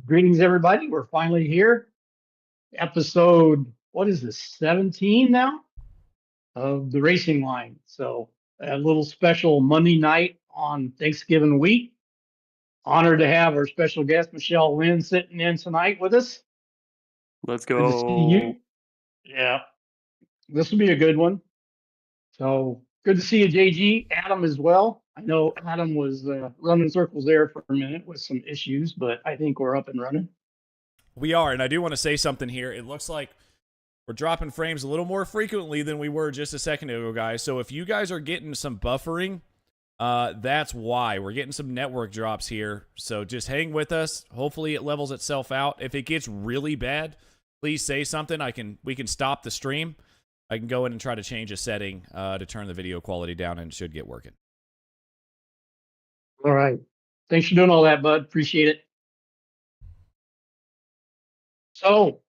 Greetings, everybody. We're finally here. Episode, what is this, 17 now of the Racing Line. So a little special Monday night on Thanksgiving week. Honored to have our special guest, Michele Lynn, sitting in tonight with us. Let's Good to see go. you. Yeah, this will be a good one. So good to see you, JG. Adam as well. I know Adam was running circles there for a minute with some issues, but I think we're up and running. We are, and I do want to say something here. It looks like we're dropping frames a little more frequently than we were just a second ago, guys. So if you guys are getting some buffering, that's why. We're getting some network drops here. So just hang with us. Hopefully it levels itself out. If it gets really bad, please say something. We can stop the stream. I can go in and try to change a setting to turn the video quality down, and it should get working. All right. Thanks for doing all that, bud. Appreciate it. So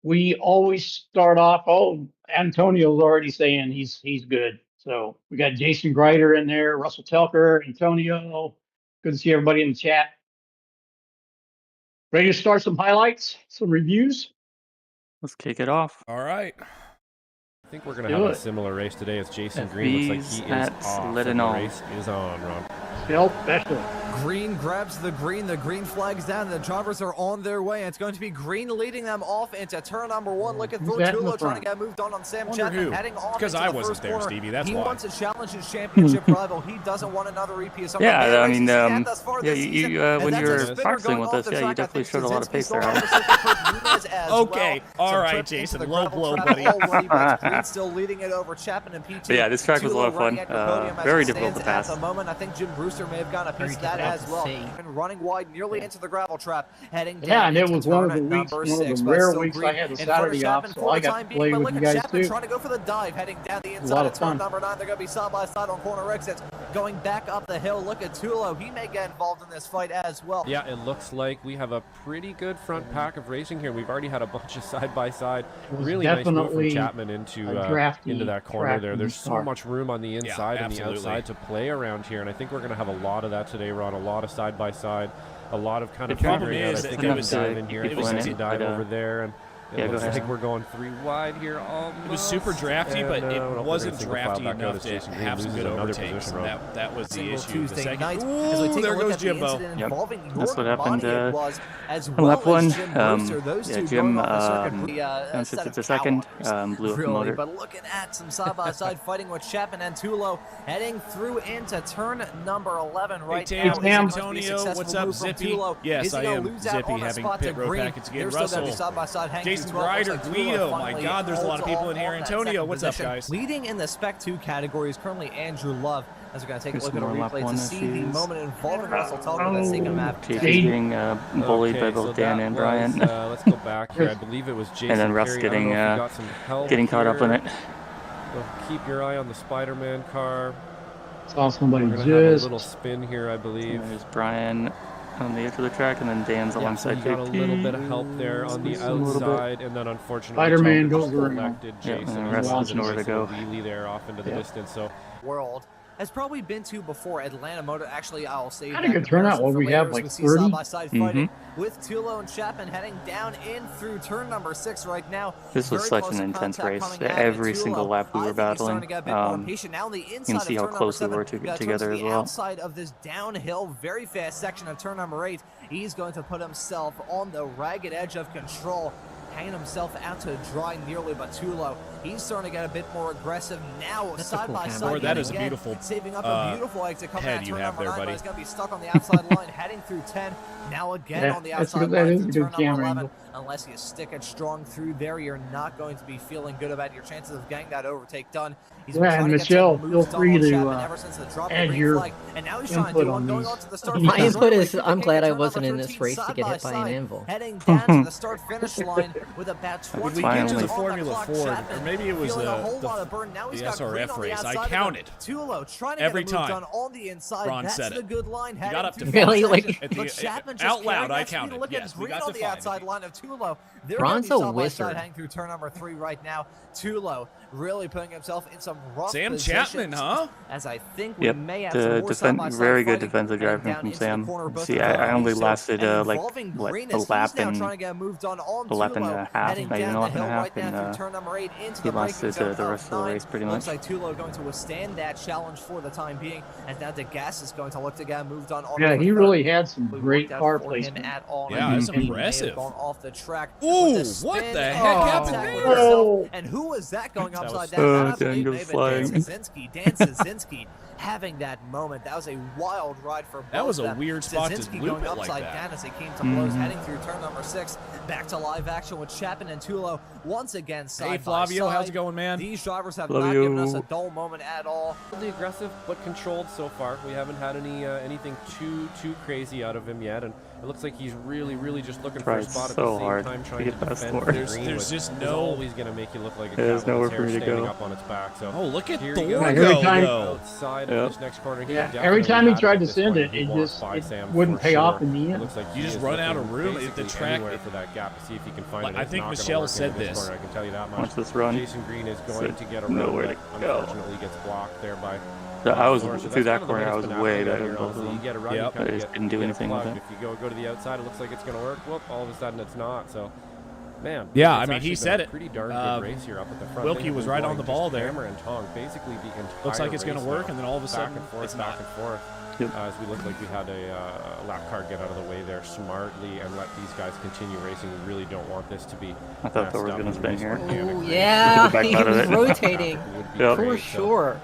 we always start off. Oh, Antonio's already saying he's good. So we got Jason Greider in there, Russell Telker, Antonio. Good to see everybody in the chat. Ready to start some highlights, some reviews? Let's kick it off. All right. I think we're going to have a similar race today as Jason Green. Looks like he is off. The race is on, Ron. Phil Special. Green grabs the green flag's down, the drivers are on their way, and it's going to be Green leading them off into turn number one. Look at Vertulo trying to get moved on Sam Chapman, heading off because I wasn't there, Stevie, that's why. He wants to challenge his championship rival. He doesn't want another repeat. Yeah, I mean, when you were practicing with us, you definitely showed a lot of pace there. Okay, all right, Jason, low blow, buddy. Green still leading it over Chapman and PT. Yeah, this track was a lot of fun. Very difficult to pass. At the moment, I think Jim Brewster may have gotten a piece of that as well. And running wide nearly into the gravel trap, heading down. Yeah, and it was one of the weeks, one of the rare weeks I had a Saturday off, so I got to play with you guys too. Trying to go for the dive, heading down the inside of turn number 9. They're going to be side by side on corner exits. Going back up the hill, look at Tulo. He may get involved in this fight as well. Yeah, it looks like we have a pretty good front pack of racing here. We've already had a bunch of side-by-side. Really nice move from Chapman into that corner there. There's so much room on the inside and the outside to play around here, and I think we're going to have a lot of that today, Ron. A lot of side-by-side, a lot of kind of figuring out. I think it was dive in here. It was a dive over there, and it looks like we're going 3 wide here almost. It was super drafty, but it wasn't drafty enough to have some good overtakes. That was the issue. The second, there goes Jimbo. Yep, that's what happened on lap 1. Yeah, Jim bounced it to second, blew up the motor. But looking at some side-by-side fighting with Chapman and Tulo, heading through into turn number 11 right now. Hey, Antonio, what's up, Zippy? Yes, I am Zippy, having pit row package again. Russell. Jason Grider, Guido, my God, there's a lot of people in here. Antonio, what's up, guys? Leading in the Spec 2 category is currently Andrew Love. As we're going to take a look at a replay to see the moment involving Russell Talbot that's taking him out. He's getting bullied by both Dan and Brian. Let's go back here. I believe it was Jason. And then Russ getting caught up in it. Keep your eye on the Spider-Man car. Saw somebody just a little spin here, I believe. There's Brian on the edge of the track, and then Dan's alongside. So got a little bit of help there on the outside, and then unfortunately Spider-Man goes around. Jason and Russ has nowhere to go. Wheelie there off into the distance. So world has probably been to before. Atlanta Motor, actually, I'll say had a good turnout. What we have, like 30? Side-by-side fighting with Tulo and Chapman heading down in through turn number 6 right now. This was such an intense race. Every single lap we were battling. You can see how close we were together as well. Outside of this downhill, very fast section of turn number 8, he's going to put himself on the ragged edge of control, hanging himself out to dry nearly. But Tulo, he's starting to get a bit more aggressive now. Side by side, that is a beautiful saving up a beautiful exit coming out you turn have number there, 9, buddy. He's going to be stuck on the outside line, heading through 10. Now again on the outside line through turn number 11. Unless you stick it strong through there, you're not going to be feeling good about your chances of getting that overtake done. He's and Michele, feel free to add your input on these. My input is I'm glad I wasn't in this race to get hit by an anvil. Heading down to the start-finish line with about 20 Did we get to the Formula Ford, or maybe it was the SRF race? I counted every time. Ron said it. You got up to 5. Really? Out loud, I counted. Yes, we got to 5. Outside line of Tulo. Ron's a wizard. Hanging through turn number 3 right now. Tulo really putting himself in some rough Sam positions, Chapman, huh? As I think we may have some more side-by-side very good fighting defensive driving from Sam. See, I only lasted like a lap and a half, not even a lap and a half, and he lasted the rest of the race pretty much. Looks like Tulo going to withstand that challenge for the time being, as now DeGas is going to look to get moved on. Yeah, he really had some great car placement. Yeah, that's impressive. Off the track. Ooh, what the heck happened there? And who was that going upside down? Dan goes flying. Dan Szynski having that moment. That was a wild ride for both. That was a weird spot to loop going it like upside that. down as he came to blows, heading through turn number 6. Back to live action with Chapman and Tulo once again side Hey Flavio, by side. how's it going, man? These drivers have not given us a dull moment at all. Really aggressive but controlled so far. We haven't had anything too crazy out of him yet, and it looks like he's really just looking for a spot at the same time trying to defend the green. There's just no. no. Always going to make you look like a There's cat with nowhere his for me hair to standing go. up on its back. So Oh, look at here Thor you go. every time- Outside of this next corner. Every time he tried to send it, it wouldn't pay off in the end. Looks like You just run out of room at the track. for that gap to see if he can find it. I think Michele said this. I can tell you that much. Watch this run. Jason Green is going to get a nowhere run to that go. unfortunately gets blocked there by. I was So through that that's corner. kind I of was the way benefit better here, than both of also. You them. get a run, Yep. you kinda I just didn't do get anything with plugged. it. If you go to the outside, it looks like it's going to work. Whoop! All of a sudden, it's not. So, man. Yeah, it's I mean, actually he been said a it. Pretty darn good race here up at the front. Wilkie They've was been right on going the ball just there. hammer and tongue, basically the entire Looks like it's going race to work, now. and then all of a sudden, back and forth, it's back not. and forth. Yep. As we look like we had a lap car get out of the way there smartly and let these guys continue racing. We really don't want this to be. I thought Thor was going to spin here. Oh, yeah, Back he out of was it. rotating Yep. for sure.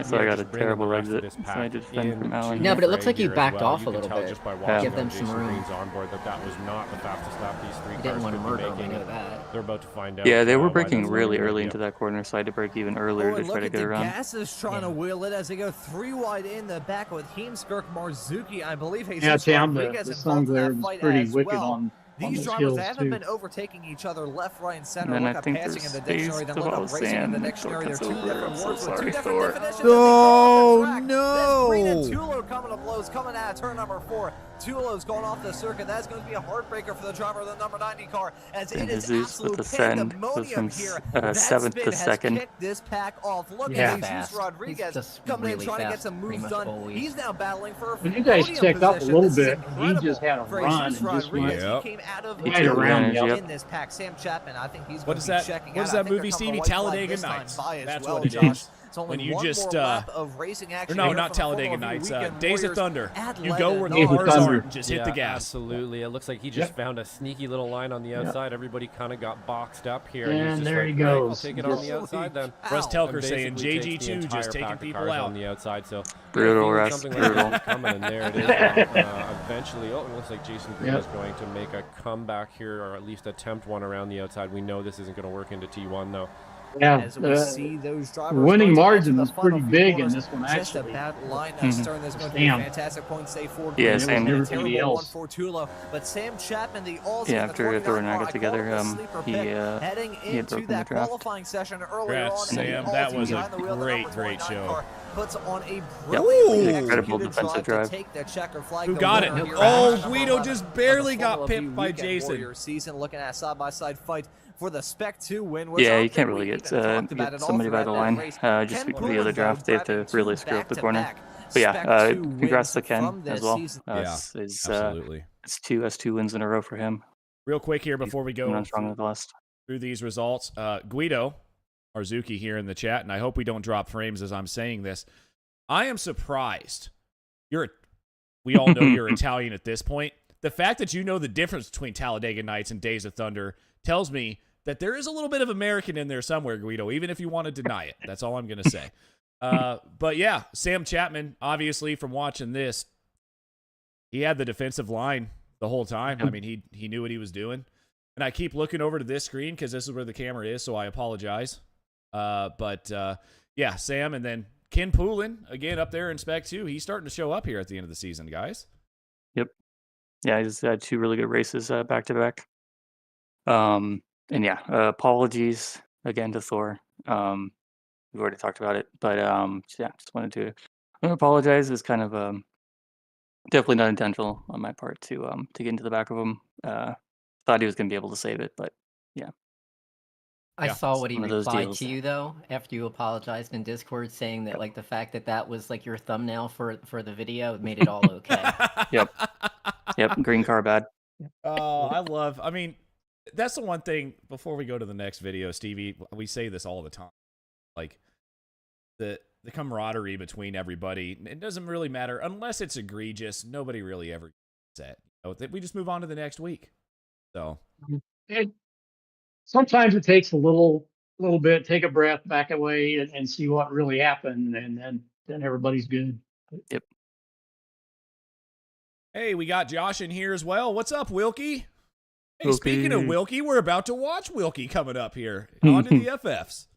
So I got a terrible exit. So I just defend from Alan. No, but it looks like you backed off a little bit. Just by watching Give them some room. On board that was not the fastest lap these three cars didn't want to murder them, I know that. They're about to find out. Yeah, they were braking really early into that corner, so I had to brake even earlier to try to get around. Gas is trying to wheel it as they go 3 wide in the back with Heemskerk, Marzuki, I believe. Yeah, Tam, the song there was pretty wicked on these drivers haven't been overtaking each other left, right, and center. And look I up think passing in the there's dictionary, then space look to up racing in the dictionary. They're 2 different words with 2 different definitions. Oh, no! Green and Tulo coming to blows, coming out of turn number 4. Tulo's going off the circuit. That's going to be a heartbreaker for the driver of the number 90 car, as it is absolute pandemonium here. That seventh spin to has second. kicked this pack off. Look at Jesus Rodriguez coming in, trying to get some moves done. Always. He's now battling for a When you guys podium checked up a position. little This is bit, he just had a incredible run for Jesus and just went Rodriguez. He came out of right around in this pack. Sam Chapman, I think he's going to be checking out. What is that movie, Stevie? Talladega Nights. That's what it is. When you just no, not Talladega Nights. Days of Thunder. You go where the cars are and just hit the gas. Absolutely. It looks like he just found a sneaky little line on the outside. Everybody kind of got boxed up here. And there he goes. I'll take it on the outside then. Russ Telker saying JG2 just taking people out on the outside. So brutal, Russ. Brutal. Coming in there it is. Eventually, it looks like Jason Green is going to make a comeback here, or at least attempt one around the outside. We know this isn't going to work into T1 though. Yeah, as we see those drivers winning margin is pretty big in this one, just actually. about line Stern. There's going to be a fantastic point save for yeah, Sam. a terrible one for Tulo, but Sam Chapman, the Aussie, after Thor and I got together, he heading into that qualifying session earlier on. Sam, that was a great show. Puts on a incredible defensive drive. Who got it? Oh, Guido just barely got pipped by Jason. Season looking at a side-by-side fight for the Spec 2 win. Yeah, you can't really get somebody by the line. Just the other draft, they have to really screw up the corner. But yeah, congrats to Ken as well. Absolutely. It's 2 wins in a row for him. Real quick here before we go through these results, Guido Arzuki here in the chat, and I hope we don't drop frames as I'm saying this. I am surprised. We all know you're Italian at this point. The fact that you know the difference between Talladega Nights and Days of Thunder tells me that there is a little bit of American in there somewhere, Guido, even if you want to deny it. That's all I'm going to say. But yeah, Sam Chapman, obviously from watching this, he had the defensive line the whole time. I mean, he knew what he was doing. And I keep looking over to this screen because this is where the camera is, so I apologize. But yeah, Sam, and then Ken Poulin, again, up there in Spec 2. He's starting to show up here at the end of the season, guys. Yep. Yeah, I just had 2 really good races back-to-back. And yeah, apologies again to Thor. We've already talked about it, but yeah, just wanted to apologize. It's kind of definitely not intentional on my part to get into the back of him. Thought he was going to be able to save it, but yeah. I saw what he replied to you though after you apologized in Discord, saying that like the fact that was like your thumbnail for the video made it all okay. Yep. Green car bad. Oh, I mean, that's the one thing before we go to the next video, Stevie, we say this all the time. Like the camaraderie between everybody, it doesn't really matter unless it's egregious. Nobody really ever gets it. We just move on to the next week. So sometimes it takes a little bit, take a breath, back away, and see what really happened, and then everybody's good. Yep. Hey, we got Josh in here as well. What's up, Wilkie? Hey, speaking of Wilkie, we're about to watch Wilkie coming up here. On to the FFs.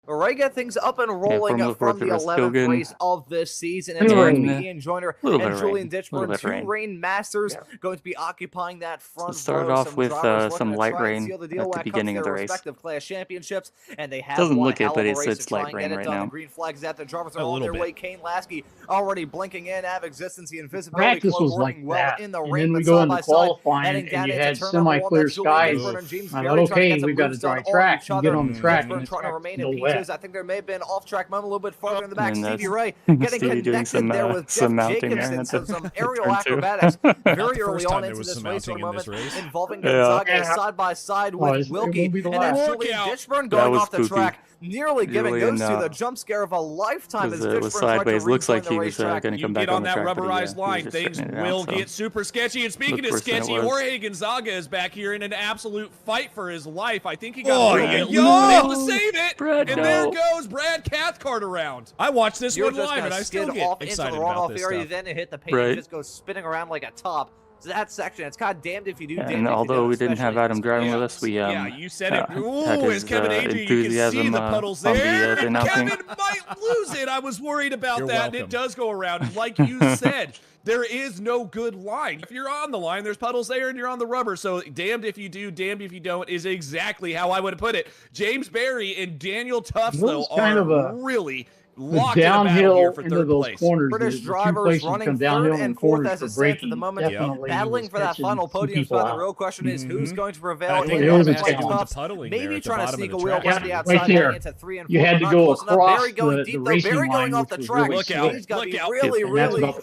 Right, get things up and rolling from the 11th race of this season. It's going to be Ian Joyner and Julian Ditchburn, 2 rain masters, going to be occupying that front row. Started off with some light rain at the beginning of the race. Class championships, and they have doesn't look it, but it's light rain right now. Green flags at the drivers are on their way. Kane Lasky already blinking in, have existence, the invisibility practice was like that, and then we go into qualifying, and you had semi-clear skies. I thought, okay, we've got a dry track, and get on the track, and trying to remain in pieces. I think there may have been off-track moment a little bit farther in the back. Stevie Ray getting connected there with Jeff Jacobson, some aerial acrobatics very early on into this race moment, involving Gonzaga side by side with Wilkie, and then Julian Ditchburn going off the track. nearly giving those two the jump scare of a lifetime as it was sideways. Looks like he was going to come back on that the track, rubberized line, things will get super sketchy. And speaking of sketchy, Jorge Gonzaga is back here in an absolute fight for his life. I think he got able to save it, there goes Brad Cathcart around. I watched this one live, and I still get excited about this stuff. Then it hit the paint and just goes spinning around like a top. So that section, it's god damned if you do. And although we didn't have Adam driving with us, we you said it. Ooh, as Kevin Adrian, you can see the puddles there. Kevin might lose it. I was worried about that. And it does go around, like you said. There is no good line. If you're on the line, there's puddles there, and you're on the rubber. So damned if you do, damned if you don't is exactly how I would have put it. James Barry and Daniel Tufts, though, are really locked downhill here for into third those place. corners. British drivers running third and fourth as it stands at the moment, battling for that final podium spot. The real question is who's going to prevail. Maybe trying to sneak a wheel around the outside into 3 and 4. You had to go across the racing line, going off the track. Look out! He's got to be really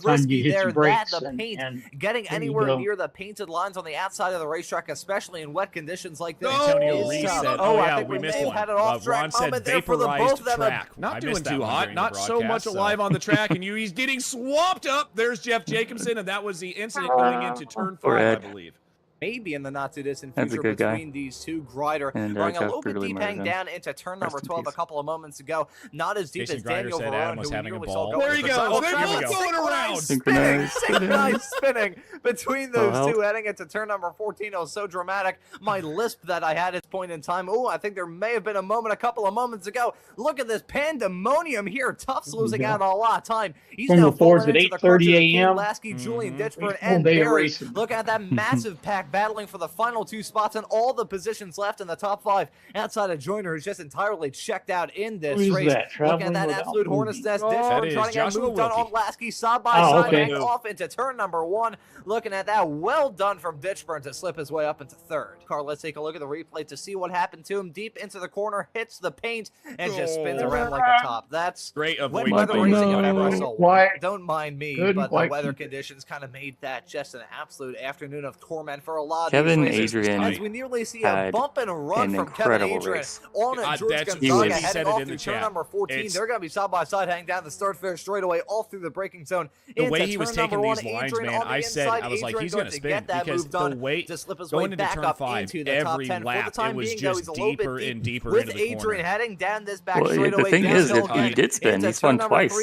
risky there. The paint, getting anywhere near the painted lines on the outside of the racetrack, especially in wet conditions like this. Antonio Reese said, I think we missed one. Ron said vaporized track. Not doing too hot. Not so much alive on the track, and he's getting swamped up. There's Jeff Jacobson, and that was the incident going into turn 5, I believe. Maybe in the not-too-distant future between these two. Grider going a little bit deep hang down into turn number 12 a couple of moments ago. Not as deep as Daniel Varone, who we nearly saw go. There he goes. They're going around. Synchronized spinning between those two heading into turn number 14. It was so dramatic. My lisp that I had at this point in time. Oh, I think there may have been a moment a couple of moments ago. Look at this pandemonium here. Tufts losing out on a lot of time. He's now falling into the clutches of Ken Lasky, Julian Ditchburn, and Barry. Look at that massive pack battling for the final 2 spots and all the positions left in the top 5 outside of Joyner, who's just entirely checked out in this race. Look at that absolute hornet's nest. Ditchburn trying to get moved on Lasky side by side, hang off into turn number 1. Looking at that, well done from Ditchburn to slip his way up into 3rd. Carl, let's take a look at the replay to see what happened to him. Deep into the corner, hits the paint, and just spins around like a top. That's great avoidance. Weather racing I've ever saw. Don't mind me, but the weather conditions kind of made that just an absolute afternoon of torment for a lot of Kevin these races. Adrian As we nearly see a bump and a run from Kevin Adrian on a George Gonzaga heading off through turn number 14. They're going to be side by side, hang down the start finish straightaway, all through the braking zone. The way he was taking these lines, man, I was like, he's going to spin because the weight going into turn 5, every lap, it was just deeper and deeper into the corner. With Adrian heading down this back straightaway. The thing is, if he did spin, he spun twice.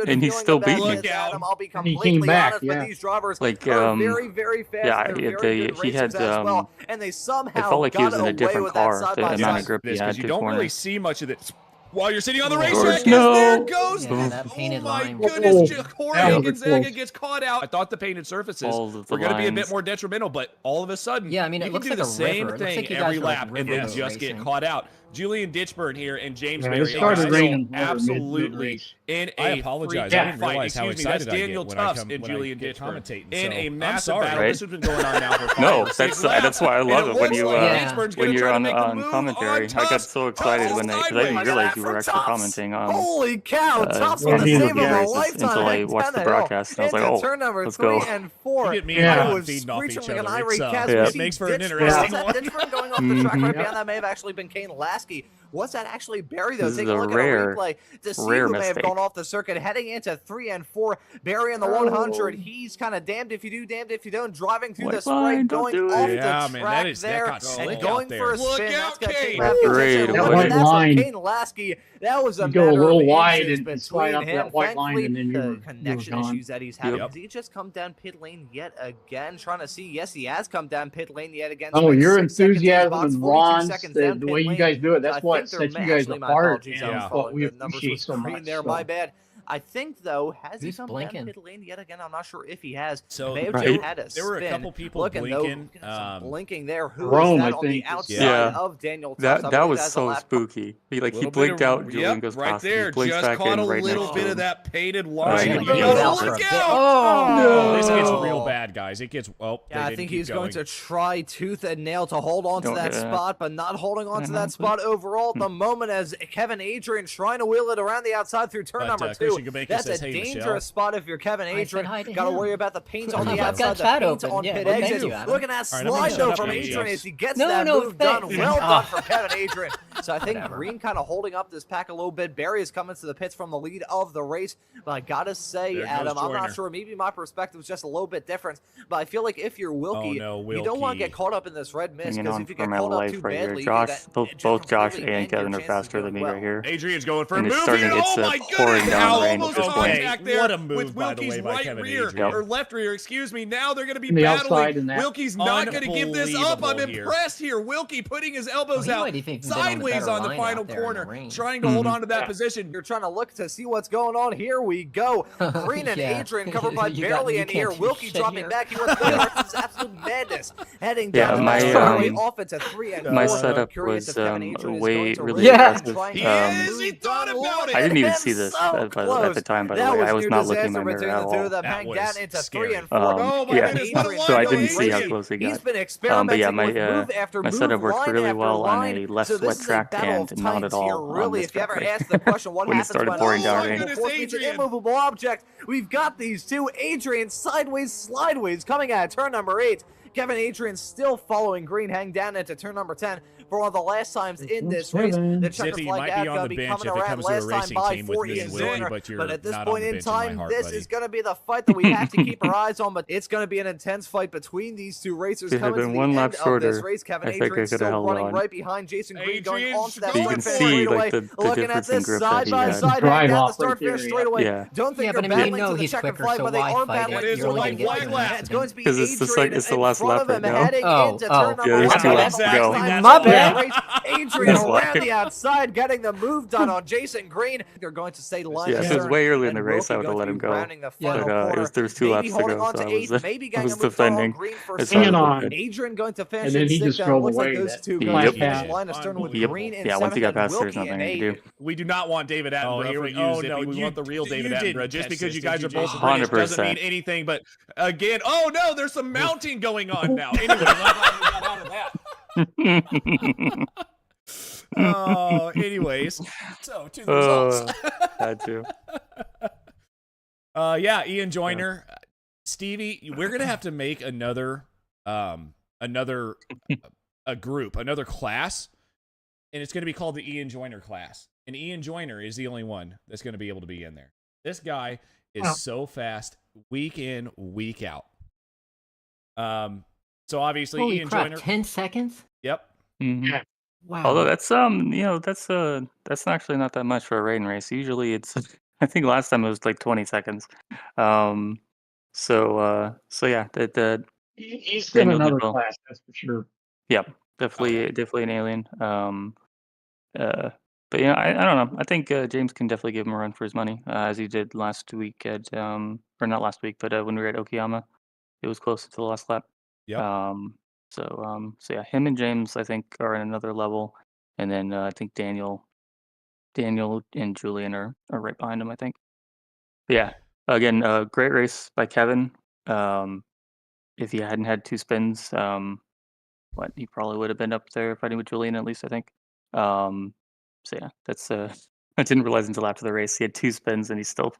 And he still beat me. I'll be completely honest, but these drivers are very, very fast. Yeah, he had and they somehow it felt like he was in a different car. The amount of grip he had. You don't really see much of this while you're sitting on the racetrack. No. There goes. That painted my line. goodness, Jorge Gonzaga gets caught out. I thought the painted surfaces were going to be a bit more detrimental, but all of a sudden, I mean, it looks can do like the same thing like every lap and then just get caught out. Julian Ditchburn here and James Barry absolutely in a apologize. I didn't realize how excited that's Daniel Tufts and Julian Ditchburn in a massive battle. This has been going on now for 5 that's why I love it when you're on commentary. I got so excited when because I didn't realize you were actually commenting on. Holy cow! Tufts with the save of a lifetime. Until I watched the broadcast, and I was like, "Oh, turn number let's 3 go." and 4. I was feeding off each screeching like an other. irate cat. It makes for an interesting one. Ditchburn going off the track right behind that may have actually been Kane Lasky. Was that actually Barry, though? Take a look at a replay to see who may have gone off the circuit. Heading into 3 and 4. Barry in the 100. He's kind of damned if you do, damned if you don't. Driving through the spray, going off the track there, and going for a spin. That's going to take that line. Kane Lasky. That was a go a little wide and slide up that white line, and then the connection issues that he's having. Did he just come down pit lane yet again? Trying to see. Yes, he has come down pit lane yet again. Oh, your enthusiasm and Ron's, the way you guys do it, that's what sets you guys apart. What we appreciate so much. My bad. I think, though, has he come down pit lane yet again? I'm not sure if he has. So there were a couple people blinking. Blinking there. Who is that on the outside of Daniel Tufts? That was so spooky. He blinked out. Julian goes right past. There. He just back caught in a right little next bit to of him. that painted line. Look out! Oh, this gets real bad, guys. It gets. Oh, yeah, I think he's going to try tooth and nail to hold on to that spot, but not holding on to that spot overall at the moment as Kevin Adrian trying to wheel it around the outside through turn number 2. That's says, a hey, dangerous Michele. spot if you're Kevin Adrian. Got to worry about the paint on the I've outside, got the chat paint open. on Yeah, pit well, thank exit. you, Adam. Look at that All right, I'm gonna slide, shut though, up from now, Adrian James. as he gets No, that no, move done. thanks. Well done from Kevin Adrian. So I think Green kind of holding up this pack a little bit. Barry is coming to the pits from the lead of the race. But I got to say, There goes Adam, I'm not Joyner. sure. Maybe my perspective is just a little bit different. But I feel like if you're Wilkie, Oh, no, you don't want to Wilkie. get caught up in this red mist, Hanging because on if you for get my caught up life too right here. badly, Josh, that both just Josh completely and end your Kevin are chances faster of than me doing right well. here. Adrian's going for a And move it's starting- here. it's, Oh, my pouring goodness. down How rain at almost this point. contact there What a move, with by the Wilkie's way, by right Kevin rear, Adrian. or left rear, excuse me. Now they're going to be On the outside battling. in that. Wilkie's not going to give this up. I'm Unbelievable here. impressed here. Wilkie putting his elbows He out might even been on the sideways better on the line final out there in the corner, rain. trying to hold on to that Yeah. position. You're trying to look to see what's going on. Here we go. Green and Yeah. Adrian covered by You barely you an can't ear. do Wilkie shit dropping here. back. He went forward. This is absolute madness. Heading Yeah, down my, the straightaway off into 3 and 4. My I'm setup curious was if Kevin Adrian is way going to really risk it and aggressive. try and He get is. the He move thought done. about Look it. I didn't even him, see this so at close. the time, by the That way. was I was near not looking in disaster my mirror at between the two all. of them. That Hang was down into scary. 3 and 4. Oh, my Yeah. goodness. What a line So I go, didn't see how Adrian. close he got. He's been But experimenting yeah, with move after my move, setup works line really after well on line. a less So this wet is a track battle and of not titans at here, all on really. this If you track. ever Right? ask the question, what When it happens started when pouring down unmovable rain. Goodness, force meets an Adrian. immovable object? We've got these two Adrian sideways, slideways coming out of turn number 8. Kevin Adrian still following Green, hang down into turn number 10 for one of the last times in this race. The checker Zippy flag might ad be on gonna the be bench coming if it around comes to a last time racing by team with for me Ian and Wilkie, Joyner. but you're But at this not on point the in bench in my time, heart, this buddy. is going to be the fight that we have to keep our eyes on. But it's going to be an intense fight between these two racers If it had coming to been the one end lap of this shorter, race. Kevin I think I Adrian could have still held running on. right behind Jason Green, going Adrian's onto that going So you can start for it. see straightaway. like the Looking difference at in this grip that side he by had. side, Drive hang down the off start right there, finish yeah. straightaway. Yeah. Don't think Yeah, you're but I mean, battling you know to the he's checkered quicker, flag, so but they why are fight battling it? It is to a the You're only white gonna flag. get flag two lap. minutes. It's going to be Because it's Adrian the in last front lap of him, right now. heading Oh, into oh. turn number Yeah, there's 1. two laps to Exactly. go. That's My all bad. right. Adrian That's why. around the outside, getting the move done on Jason Green. They're going to stay line Yeah, if it was astern, way early in the and race, I Wilkie would have going let to him be go. rounding the Yeah. final But corner. there was 2 Maybe laps to holding go, on so to I was, 8th, maybe I getting was a move done on defending Green for as second. Hanging hard as I on. could. Adrian going to finish And then in he 6th. just It drove looks like away those that two Yep. going to flat finish pad. line astern with Yep. Green in Yeah, 7th once he got and past there, there's Wilkie in nothing you can 8th. do. We do not want David Attenborough here for we you, go. Zippy. We want the real David you didn't Attenborough. Just catch because this, you did guys you, are both Jason? British doesn't 100%. mean anything. But again, oh no, there's some mounting going on now. Anyway, I'm glad we got out of that. Anyways, so to the results. Had to. Yeah, Ian Joyner, Stevie, we're gonna have to make another a group, another class, and it's gonna be called the Ian Joyner class. And Ian Joyner is the only one that's gonna be able to be in there. This guy is so fast, week in, week out. So obviously Holy Ian crap, Joyner. 10 seconds? Yep. Mhm. Wow. Although that's that's actually not that much for a rain race. Usually it's I think last time it was like 20 seconds. So yeah, that He's in Daniel did another well. class, that's for sure. Yeah, definitely an alien. But yeah, I don't know. I think James can definitely give him a run for his money, as he did last week at or not last week, but when we were at Okayama, it was close to the last lap. Yep. So yeah, him and James I think are in another level, and then I think Daniel and Julian are right behind him. I think. But yeah, again, great race by Kevin. If he hadn't had 2 spins, he probably would have been up there fighting with Julian at least. I think. So yeah, that's I didn't realize until after the race he had 2 spins and he still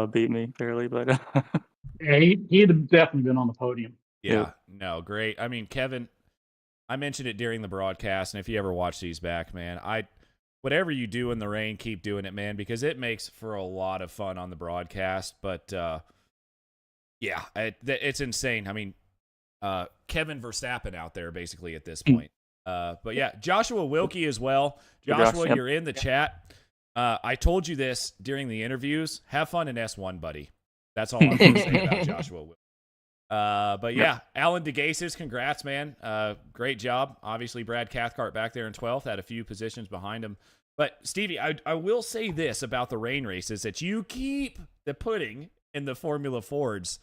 beat me barely, but Yeah, he'd have definitely been on the podium. Yeah. No, great. I mean, Kevin, I mentioned it during the broadcast, and if you ever watch these back, man, whatever you do in the rain, keep doing it, man, because it makes for a lot of fun on the broadcast. But yeah, it's insane. I mean, Kevin Verstappen out there basically at this point. But yeah, Joshua Wilkie as well. Joshua, Yep. you're in the chat. I told you this during the interviews. Have fun in S1, buddy. That's all I'm going to say about Joshua Wilkie. But yeah, Alan DeGasis, congrats, man. Great job. Obviously, Brad Cathcart back there in 12th, had a few positions behind him. But Stevie, I will say this about the rain races that you keep the pudding in the Formula Fords.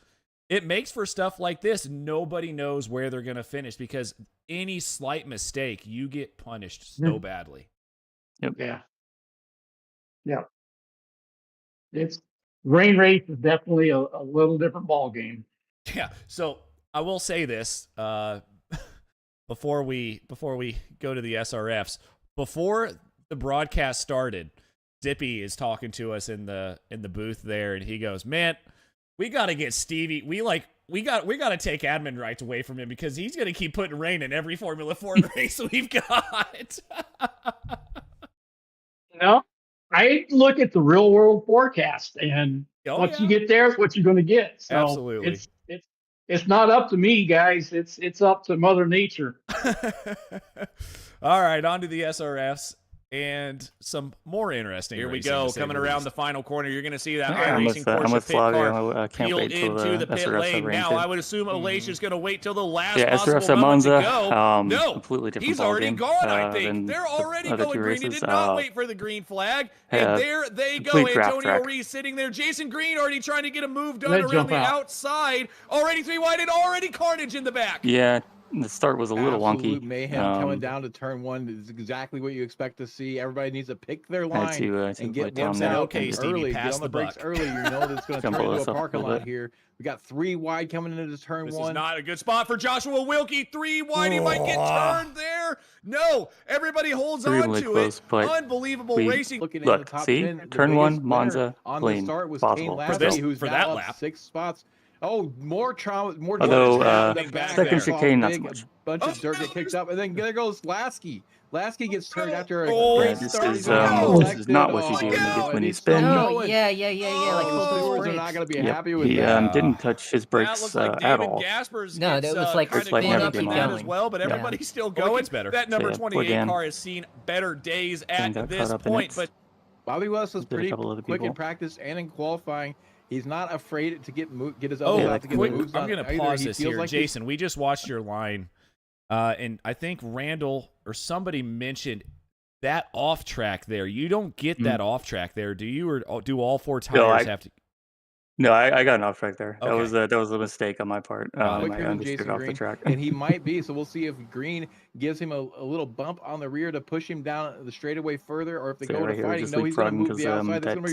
It makes for stuff like this. Nobody knows where they're going to finish because any slight mistake, you get punished so badly. Yep. Yeah. It's rain race is definitely a little different ball game. Yeah. So I will say this before we go to the SRFs. Before the broadcast started, Dippy is talking to us in the booth there, and he goes, "Man, we got to get Stevie. We got to take admin rights away from him because he's going to keep putting rain in every Formula Ford race we've got." I look at the real world forecast, and what you get there is what you're going to get. So absolutely, it's not up to me, guys. It's up to Mother Nature. All right, on to the SRFs. And some more interesting. Here we go, coming around the final corner. You're going to see that iRacing Porsche pit car peel into the pit lane. Now, I would assume Alicia's going to wait till the last possible moment to go. No, completely different. He's already gone, I think. They're already going green. He did not wait for the green flag. And there they go. Antonio Reese sitting there. Jason Green already trying to get a move done around the outside. Already 3 wide and already carnage in the back. Yeah. The start was a little wonky. Mayhem coming down to turn 1 is exactly what you expect to see. Everybody needs to pick their line and get one out early. Get on the brakes early. You know that it's going to turn into a parking lot here. We got 3 wide coming into turn 1. This is not a good spot for Joshua Wilkie. 3 wide. He might get turned there. No, everybody holds on to it. Unbelievable racing. Look, see, turn 1, Monza, clean, possible. For that lap. 6 spots. Oh, more trauma, more. Although second chicane, not so much. Bunch of dirt get kicked up, and then there goes Lasky. Lasky gets turned after a great start. This is not what you do when you spin. Oh, yeah. Like stewards are not going to be happy with that. He didn't touch his brakes at all. No, that was like spin up and down as well, but everybody's still going. That number 28 car has seen better days at this point. But Bobby West was pretty quick in practice and in qualifying. He's not afraid to get his own out to get moves on. I'm going to pause this here. Like Jason, we just watched your line, and I think Randall or somebody mentioned that off track there. You don't get that off track there, do you? Or do all 4 tires have to? No, I got an off track there. Okay. That was a mistake on my part. I understood off the track. And he might be. So we'll see if Green gives him a little bump on the rear to push him down the straightaway further, or if they go to fighting. No, he's going to move the outside. That's going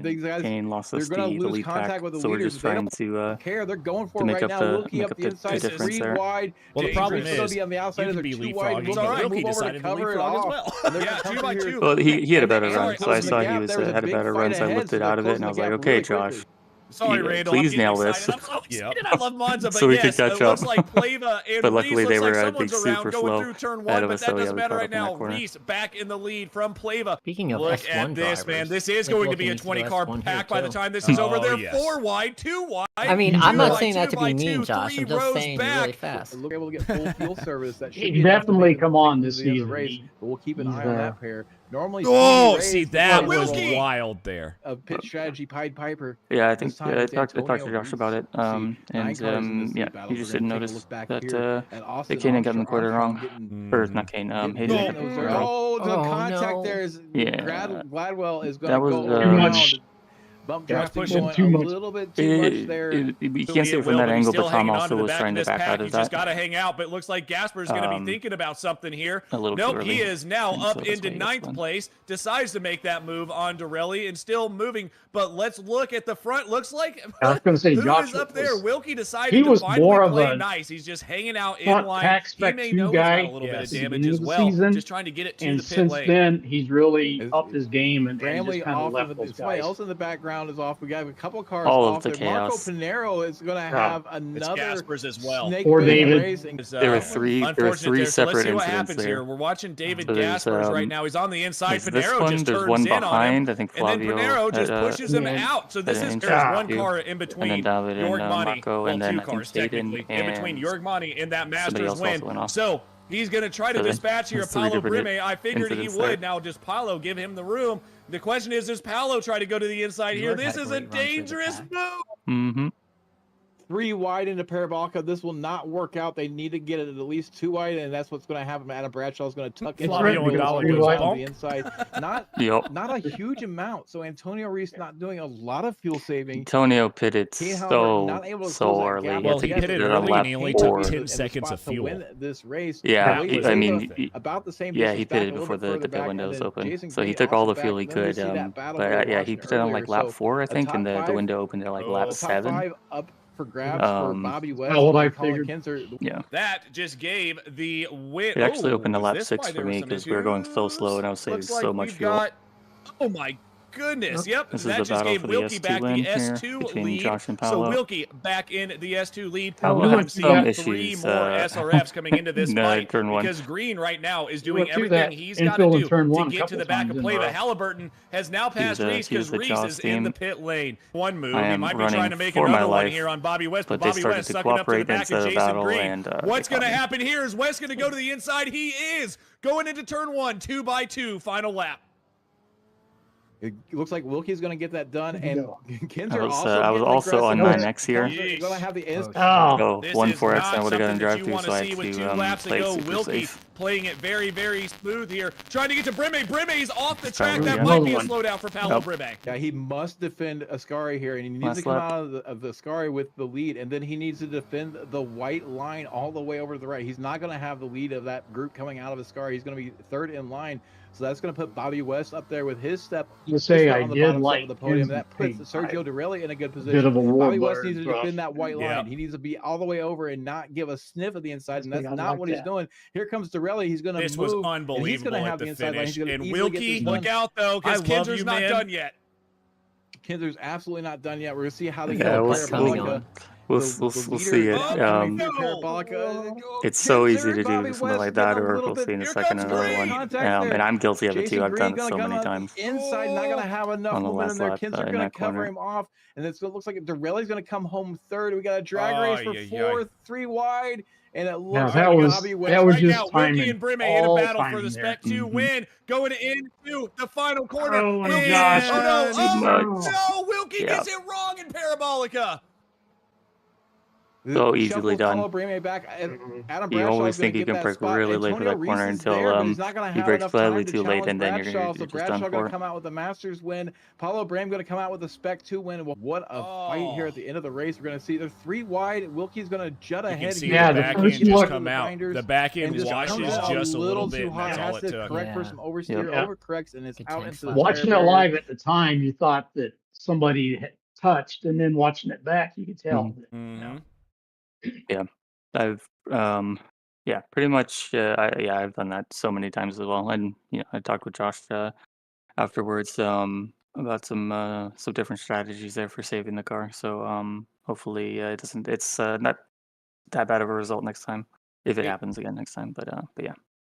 to be Kane lost they're going to lose contact with the leaders. Just trying to care. They're going for it right now. Wilkie up the inside, 3 wide. Well, the problem is going to be on the outside. They're 2 wide. Wilkie decided to leapfrog as well. Yeah, 2 by 2. Well, he had a better run, so I saw he had a better run, so I lifted out of it, and I was like, okay, Josh. Sorry, Randall. Please nail this. I'm so excited. I love Monza, but so we could catch up. Looks like Pleva and but luckily Reese they were like being super slow through turn 1, but that doesn't matter right now. Reese back in the lead from Pleva. Speaking of look F1 at this, drivers, man. This is going to be a 20-car pack by the time this is over. They're 4 wide, 2 wide. I mean, I'm not saying that to be mean, Josh. I'm just saying you're really fast. Look able to get full fuel service. That should definitely come on this season. But we'll keep an eye on that pair. Normally, see that was wild there. A pit strategy, Pied Piper. Yeah, I think I talked to Josh about it, and he just didn't notice that Kane got in the quarter wrong, or not Kane, Hayden. Oh, the contact there is Gladwell is going to go too much. Bump drafting going a little bit too much there. You can't see it from that angle, but Tom also was trying to back out of that. He's just got to hang out, but it looks like Gasper's going to be thinking about something here. Nope, he is now up into 9th place, decides to make that move on Dorelli and still moving, but let's look at the front. Looks like I was going to say Josh is up there. Wilkie decided to finally play nice. He's just hanging out in line. He may know he's got a little bit of damage as well, just trying to get it to the pit lane. And since then, he's really upped his game and just kind of left those guys. Somebody else in the background is off. We got a couple cars all off of the there. Marco chaos. Pinero is going to have another Gaspers as well. Or David. There were three separate incidents happens here. We're watching David Gaspers right now. He's on the inside. Pinero one, just there's turns one in behind. on him. I think and then Flavio Pinero just pushes him out. So this is there's one car in between Yorgmani, well, 2 cars technically, in between Yorgmani and that Masters win. So he's going to try to dispatch here Paulo Brime. I figured he would. Now, does Paulo give him the room? The question is, does Paulo try to go to the inside here? This is a dangerous move. Mm-hmm. 3 wide into Parabolica. This will not work out. They need to get it at least 2 wide, and that's what's going to happen. Adam Bradshaw is going to tuck it on the inside. Not a huge amount. So Antonio Reese not doing a lot of fuel saving. Antonio pitted so early. Well, he pitted early, and he only took 10 seconds of fuel. Win this race. Yeah, I mean, about the same. Yeah, he pitted before the pit window was open, so he took all the fuel he could. But yeah, he pitted on like lap 4, I think, and the window opened at like lap 7. For grabs for Bobby West. What I figured. Yeah. That just gave the win. It actually opened to lap 6 for me because we were going so slow and I was saving so much fuel. Oh my goodness. Yep. This that is the just battle gave for the Wilkie S2 back win the here S2 between lead. Josh and So Paolo. Wilkie back in the S2 lead. Paolo We're going had to see some 3 issues, more SRFs coming into this fight turn one. because Green right now is You doing went through everything that he's got to do turn to one a get to the couple back of times play. in a But row. Halliburton has now passed Reese because Reese is in the pit lane. One move. I He am might be running trying to make for my another one life, here on Bobby West, but but they Bobby started West to sucking up to the cooperate back of into the Jason battle, Green. and What's they going to caught me. happen here? Is West going to go to the inside? He is going into turn 1, 2x2, final lap. It looks like Wilkie's going to get that done, and Kinzer I was also on 9X here. Going to have the so this 1-4X I would have got in that drive you through, want so to I see had with 2 to laps play ago. super Wilkie safe. playing it very, very smooth here, trying to get to Brime. Brime's off the track. Probably, That yeah. might be a slowdown for Paolo Brime. Yeah, he must defend Ascari here, and he needs to come out of the Ascari with the lead, and then he needs to defend the white line all the way over to the right. He's not going to have the lead of that group coming out of Ascari. He's going to be third in line, so that's going to put Bobby West up there with his step. You say I on the did bottom like of the podium. That puts Sergio Dorelli in a good position. Bobby West needs to defend that white line. He needs to be all the way over and not give a sniff of the inside, and that's not what he's doing. Here comes Dorelli. He's going to move. This was unbelievable. He's going to have the inside line. He's going to and Wilkie, look out though, because Kinzer's not done yet. Kinzer's absolutely not done yet. We're going to see how they go. We'll see it. It's so easy to do something like that, or we'll see in a second another one. And I'm guilty of it too. I've done it so many times. Inside, not going to have enough on the momentum last there. lap Kinzer going to cover him off, and it looks like Dorelli's going to come home third. We got a drag race for fourth, 3 wide. And it looks like Bobby West. That was right just now, Wilkie and Brime in a battle for the Spec 2 win. Going into the final corner. Oh, and, Josh. No, Wilkie gets it wrong in Parabolica. So easily done. Back. Adam you always think you can break really late for that corner until you break slightly too late, and then you're just done for going to it. come out with the Masters win. Paulo Bram going to come out with the Spec 2 win. What a fight here at the end of the race. We're going to see they're 3 wide. Wilkie's going to jut ahead. The back end just come out. The back end washes just a little bit. That's all it took. Correct for some oversteer, overcorrects, and it's out into the watching it live at the time, you thought that somebody had touched, and then watching it back, you could tell. Yeah, I've pretty much I've done that so many times as well, and I talked with Josh afterwards about some different strategies there for saving the car. So hopefully it's not that bad of a result next time if it happens again next time. But yeah.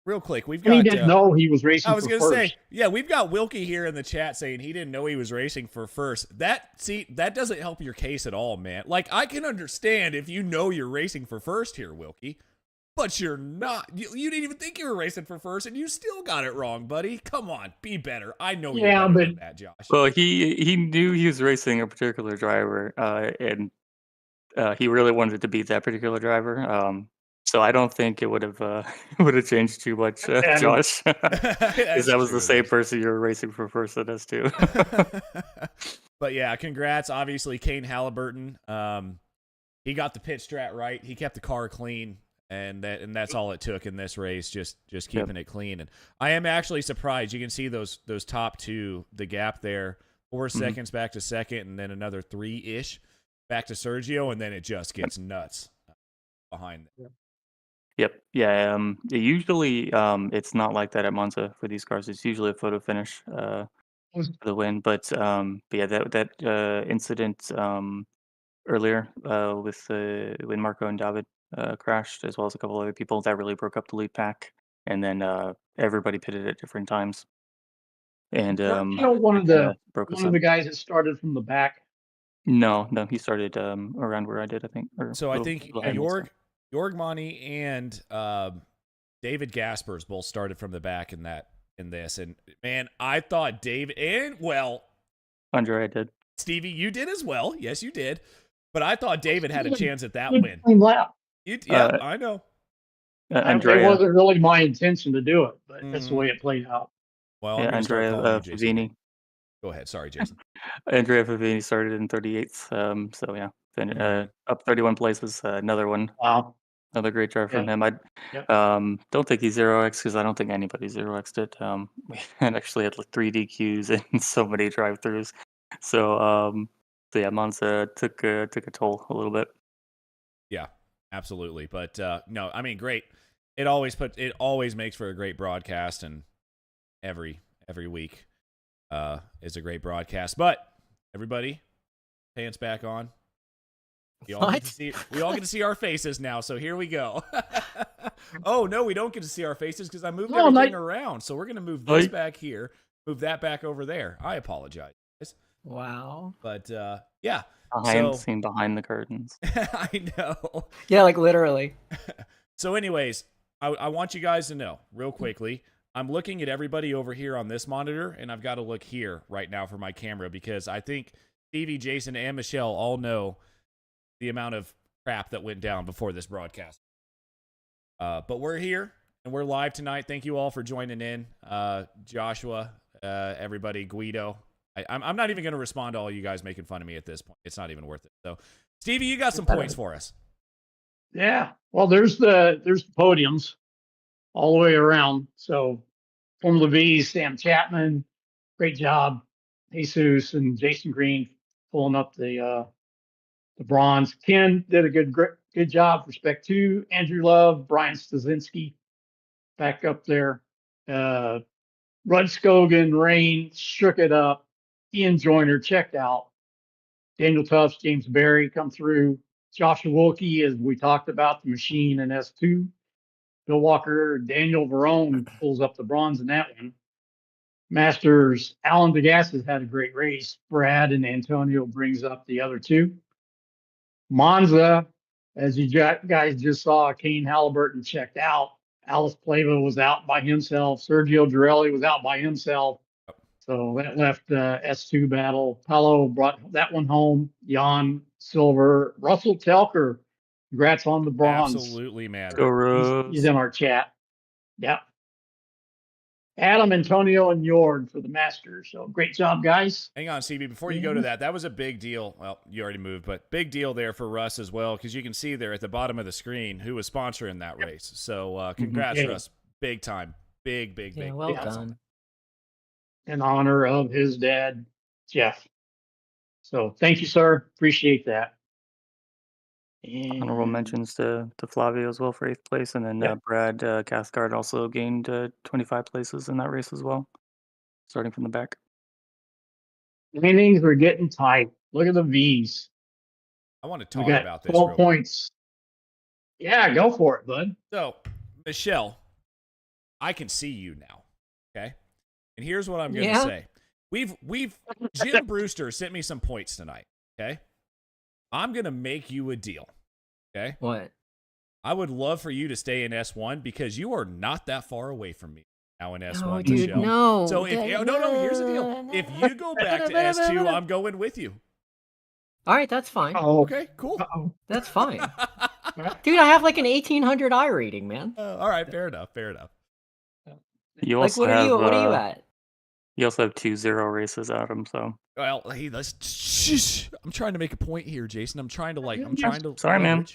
Real quick, we've got. He didn't know he was racing. I was going to say, yeah, we've got Wilkie here in the chat saying he didn't know he was racing for first. That doesn't help your case at all, man. Like, I can understand if you know you're racing for first here, Wilkie, but you're not. You didn't even think you were racing for first, and you still got it wrong, buddy. Come on, be better. I know you're better than that, Josh. Well, he knew he was racing a particular driver, and he really wanted to beat that particular driver. So I don't think it would have changed too much, Josh, because that was the same person you were racing for first in us too. But yeah, congrats. Obviously, Kane Halliburton. He got the pit strat right. He kept the car clean, and that's all it took in this race. Just keeping it clean. And I am actually surprised. You can see those top 2, the gap there, 4 seconds back to second, and then another 3-ish back to Sergio, and then it just gets nuts behind them. Yep. Yeah. Usually, it's not like that at Monza for these cars. It's usually a photo finish for the win. But yeah, that incident earlier with when Marco and David crashed, as well as a couple other people, that really broke up the lead pack, and then everybody pitted at different times. And one of the guys that started from the back. No, he started around where I did, I think. So I think Jorgmani and David Gaspers both started from the back in this. And man, I thought David Andre did. Stevie, you did as well. Yes, you did. But I thought David had a chance at that win. I know. It wasn't really my intention to do it, but that's the way it played out. Well, yeah, Andrea Favini. Go ahead. Sorry, Jason. Andrea Favini started in 38th. So yeah, up 31 places. Another one. Wow. Another great drive from him. I don't think he's 0x because I don't think anybody 0x'd it. We actually had like 3 DQs and so many drive-throughs. So yeah, Monza took a toll a little bit. Yeah, absolutely. But no, I mean, great. It always makes for a great broadcast, and every week. is a great broadcast. But everybody, pants back on. We all get to see our faces now, so here we go. Oh, no, we don't get to see our faces because I moved everything around. So we're going to move this back here, move that back over there. I apologize. Wow. But, yeah. Seen behind the curtains. I know. Yeah, like literally. So anyways, I want you guys to know real quickly, I'm looking at everybody over here on this monitor, and I've got to look here right now for my camera because I think Stevie, Jason, and Michele all know the amount of crap that went down before this broadcast. But we're here, and we're live tonight. Thank you all for joining in. Joshua, everybody, Guido. I'm not even going to respond to all you guys making fun of me at this point. It's not even worth it. So, Stevie, you got some points for us. Yeah. Well, there's the podiums all the way around. So, Formula V, Sam Chapman, great job. Jesus and Jason Green pulling up the bronze. Ken did a good job for Spec 2. Andrew Love, Brian Stasinski back up there. Rudd Scogan, Rain shook it up. Ian Joyner checked out. Daniel Tufts, James Berry come through. Joshua Wilkie, as we talked about, the machine in S2. Bill Walker, Daniel Verone pulls up the bronze in that one. Masters, Alan DeGassis had a great race. Brad and Antonio brings up the other two. Monza, as you guys just saw, Kane Halliburton checked out. Alice Plava was out by himself. Sergio Girelli was out by himself. So that left S2 battle. Paulo brought that one home. Jan Silver. Russell Telker, congrats on the bronze. Absolutely, man. He's in our chat. Yeah. Adam, Antonio, and Jord for the Masters. So great job, guys. Hang on, CB. Before you go to that was a big deal. Well, you already moved, but big deal there for Russ as well, because you can see there at the bottom of the screen who was sponsoring that race. So congrats, Russ. Big time. Big. Well done. In honor of his dad, Jeff. So thank you, sir. Appreciate that. And honorable mentions to Flavio as well for 8th place, and then Brad Cathcart also gained 25 places in that race as well, starting from the back. Standings are getting tight. Look at the V's. I want to talk about this. 12 points. Yeah, go for it, bud. So, Michele, I can see you now. Okay, and here's what I'm going to say. We've Jim Brewster sent me some points tonight. Okay. I'm going to make you a deal, okay? What? I would love for you to stay in S1 because you are not that far away from me now in S1, no, dude, Michele. No. So if here's the deal. If you go back to S2, I'm going with you. All right, that's fine. Okay, cool. That's fine. Dude, I have like an 1800 I rating, man. All right, fair enough. You also what are you at? You also have 2 0 races, Adam, so. Well, hey, let's shh. I'm trying to make a point here, Jason. Sorry, man.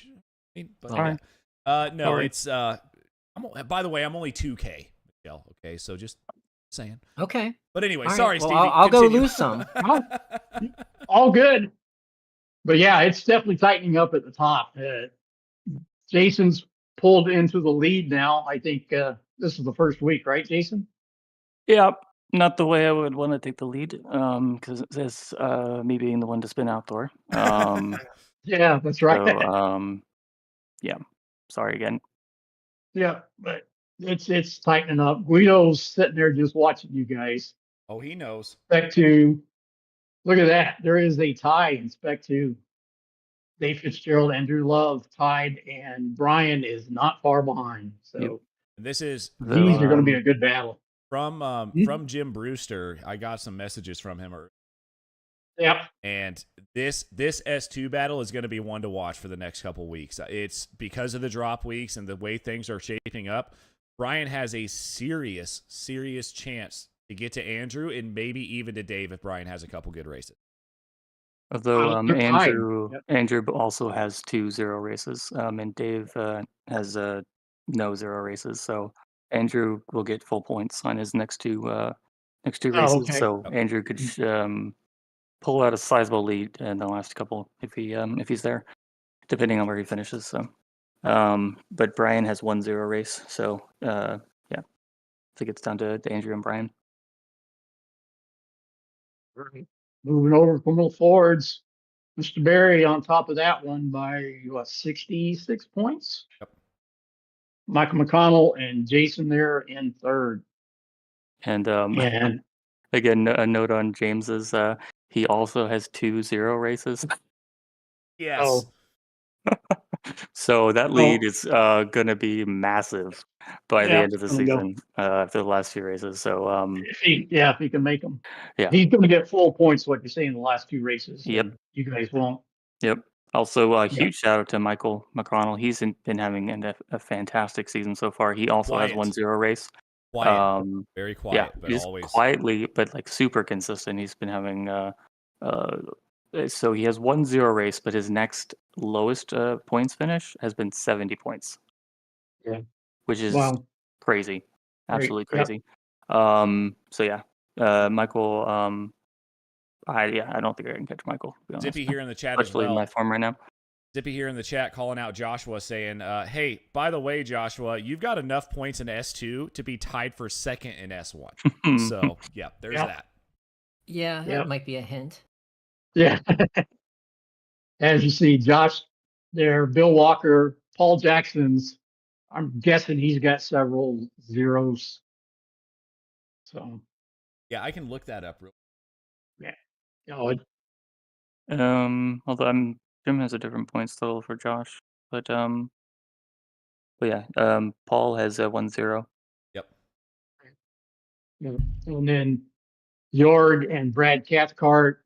Sorry. No, it's by the way, I'm only 2K, Michele. Okay, so just saying. Okay. But anyway, right. sorry, well, Stevie. I'll go lose some. All good. But yeah, it's definitely tightening up at the top. Jason's pulled into the lead now. I think this is the first week, right, Jason? Yeah. Not the way I would want to take the lead, because it's me being the one to spin outdoor. Yeah, that's right. So, yeah. Sorry again. Yeah, but it's tightening up. Guido's sitting there just watching you guys. Oh, he knows. Spec 2. Look at that. There is a tie in Spec 2. Dave Fitzgerald, Andrew Love tied, and Brian is not far behind. So these are going to be a good battle. From Jim Brewster, I got some messages from him. Yep. And this S2 battle is going to be one to watch for the next couple weeks. It's because of the drop weeks and the way things are shaping up. Brian has a serious chance to get to Andrew and maybe even to Dave if Brian has a couple good races. Although Andrew also has 2 0 races, and Dave has no 0 races, so Andrew will get full points on his next two races. Okay. So Andrew could pull out a sizable lead in the last couple if he's there, depending on where he finishes. So, but Brian has 1 0 race, so I think it's down to Andrew and Brian. Right. Moving over from the Fords, Mr. Barry on top of that one by 66 points. Yep. Michael McConnell and Jason there in third. And And again, a note on James's. He also has 2 0 races. Yes. Oh. So that lead is going to be massive by the end of the season after the last 2 races. So if he can make them, yeah, he's going to get full points. Like you say in the last 2 races. Yep. You guys won't. Yep. Also, huge shout out to Michael McConnell. He's been having a fantastic season so far. He also has 1 0 race. Quiet. Very quiet, yeah, but just always quietly, but like super consistent. He's been having so he has 1 0 race, but his next lowest points finish has been 70 points. Yeah, which is crazy, absolutely crazy. Yep. So yeah, Michael. I don't think I can catch Michael. To be honest. Zippy here in the chat as Especially well. in my form right now. Zippy here in the chat calling out Joshua saying, hey, by the way, Joshua, you've got enough points in S2 to be tied for second in S1. So, yeah, there's that. Yeah, that might be a hint. Yeah. As you see, Josh there, Bill Walker, Paul Jackson's, I'm guessing he's got several zeros. So. Yeah, I can look that up real quick. Yeah. Although Jim has a different points total for Josh, but yeah, Paul has a 1 0. Yep. And then Jorg and Brad Cathcart.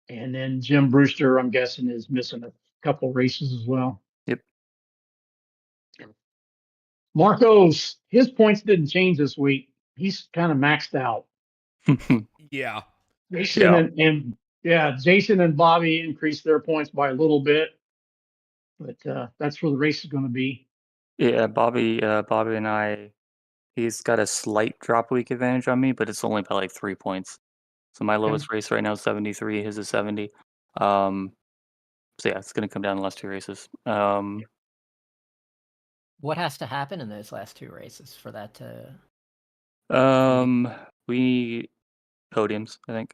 And then Jim Brewster, I'm guessing, is missing a couple races as well. Yep. Marcos, his points didn't change this week. He's kind of maxed out. Yeah. Jason Jason and Bobby increased their points by a little bit, but that's where the race is going to be. Yeah, Bobby and I, he's got a slight drop week advantage on me, but it's only by like 3 points. So my lowest race right now is 73. His is 70. So yeah, it's going to come down the last 2 races. What has to happen in those last 2 races for that to? We podiums, I think,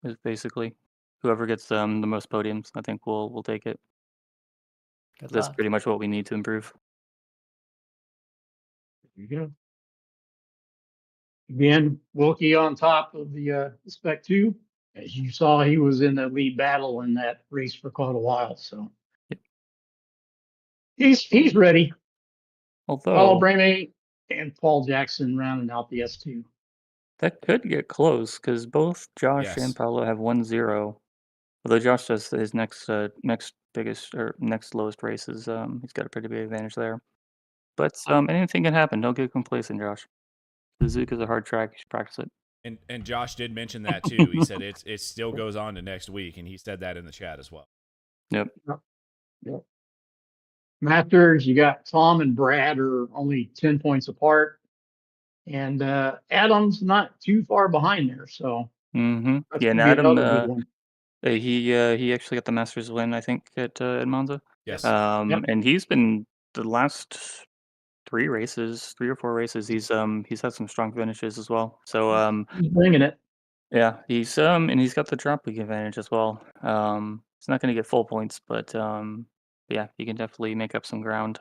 is basically whoever gets the most podiums. I think we'll take it. That's pretty much what we need to improve. There you go. Again, Wilkie on top of the Spec 2. As you saw, he was in the lead battle in that race for quite a while. So he's ready. Although Paul Brame and Paul Jackson rounding out the S2. That could get close because both Josh and Paolo have 1 0. Although Josh does his next biggest or next lowest races, he's got a pretty big advantage there. But anything can happen. Don't get complacent, Josh. Suzuka's a hard track. You should practice it. And Josh did mention that too. He said it still goes on to next week, and he said that in the chat as well. Yep. Masters, you got Tom and Brad are only 10 points apart, and Adam's not too far behind there. So yeah, and Adam, he actually got the Masters win, I think, at Monza. Yes. And he's been the last 3 or 4 races. He's had some strong finishes as well. So he's bringing it. Yeah, he's and he's got the drop week advantage as well. He's not going to get full points, but yeah, he can definitely make up some ground.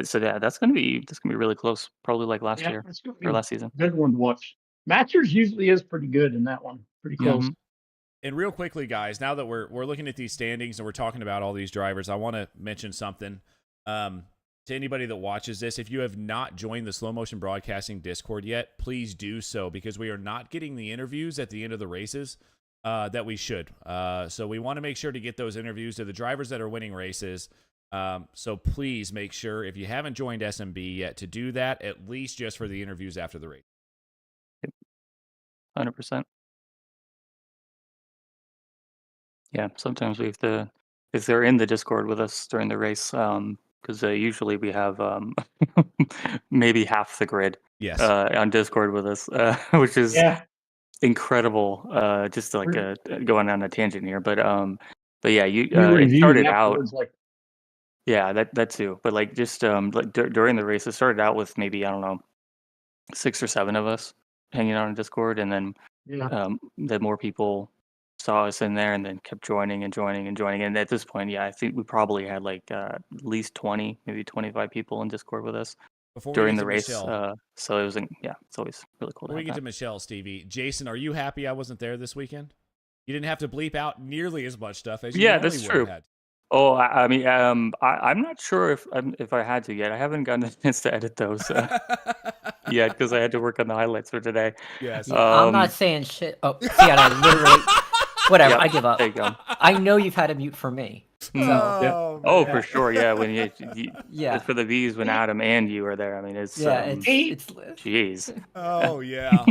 So yeah, that's gonna be really close, probably like last year or last season. Good one to watch. Masters usually is pretty good in that one, pretty close. And real quickly, guys, now that we're looking at these standings and we're talking about all these drivers, I want to mention something to anybody that watches this. If you have not joined the Slow Motion Broadcasting Discord yet, please do so, because we are not getting the interviews at the end of the races that we should. So we want to make sure to get those interviews to the drivers that are winning races. So please make sure, if you haven't joined SMB yet, to do that, at least just for the interviews after the race. 100%. Yeah, sometimes we have to, if they're in the Discord with us during the race, because usually we have maybe half the grid on Discord with us, which is incredible. Just like going on a tangent here, but yeah, it started out. Yeah, that too. But like just like during the race, it started out with maybe, I don't know, 6 or 7 of us, hanging out on Discord, and then the more people saw us in there and then kept joining and joining and joining. And at this point, I think we probably had like at least 20, maybe 25 people in Discord with us during the race. So it was, it's always really cool. Before we get to Michele, Stevie, Jason, are you happy I wasn't there this weekend? You didn't have to bleep out nearly as much stuff as you normally that's true. would have had. Oh, I'm not sure if I had to yet. I haven't gotten a chance to edit those yet because I had to work on the highlights for today. Yes. Yeah, I'm not saying shit. Oh, see, I literally, whatever. I give up. There you go. I know you've had a mute for me. So. Oh, for sure. Yeah, when you it's for the V's when Adam and you are there. I mean, it's jeez. Oh yeah.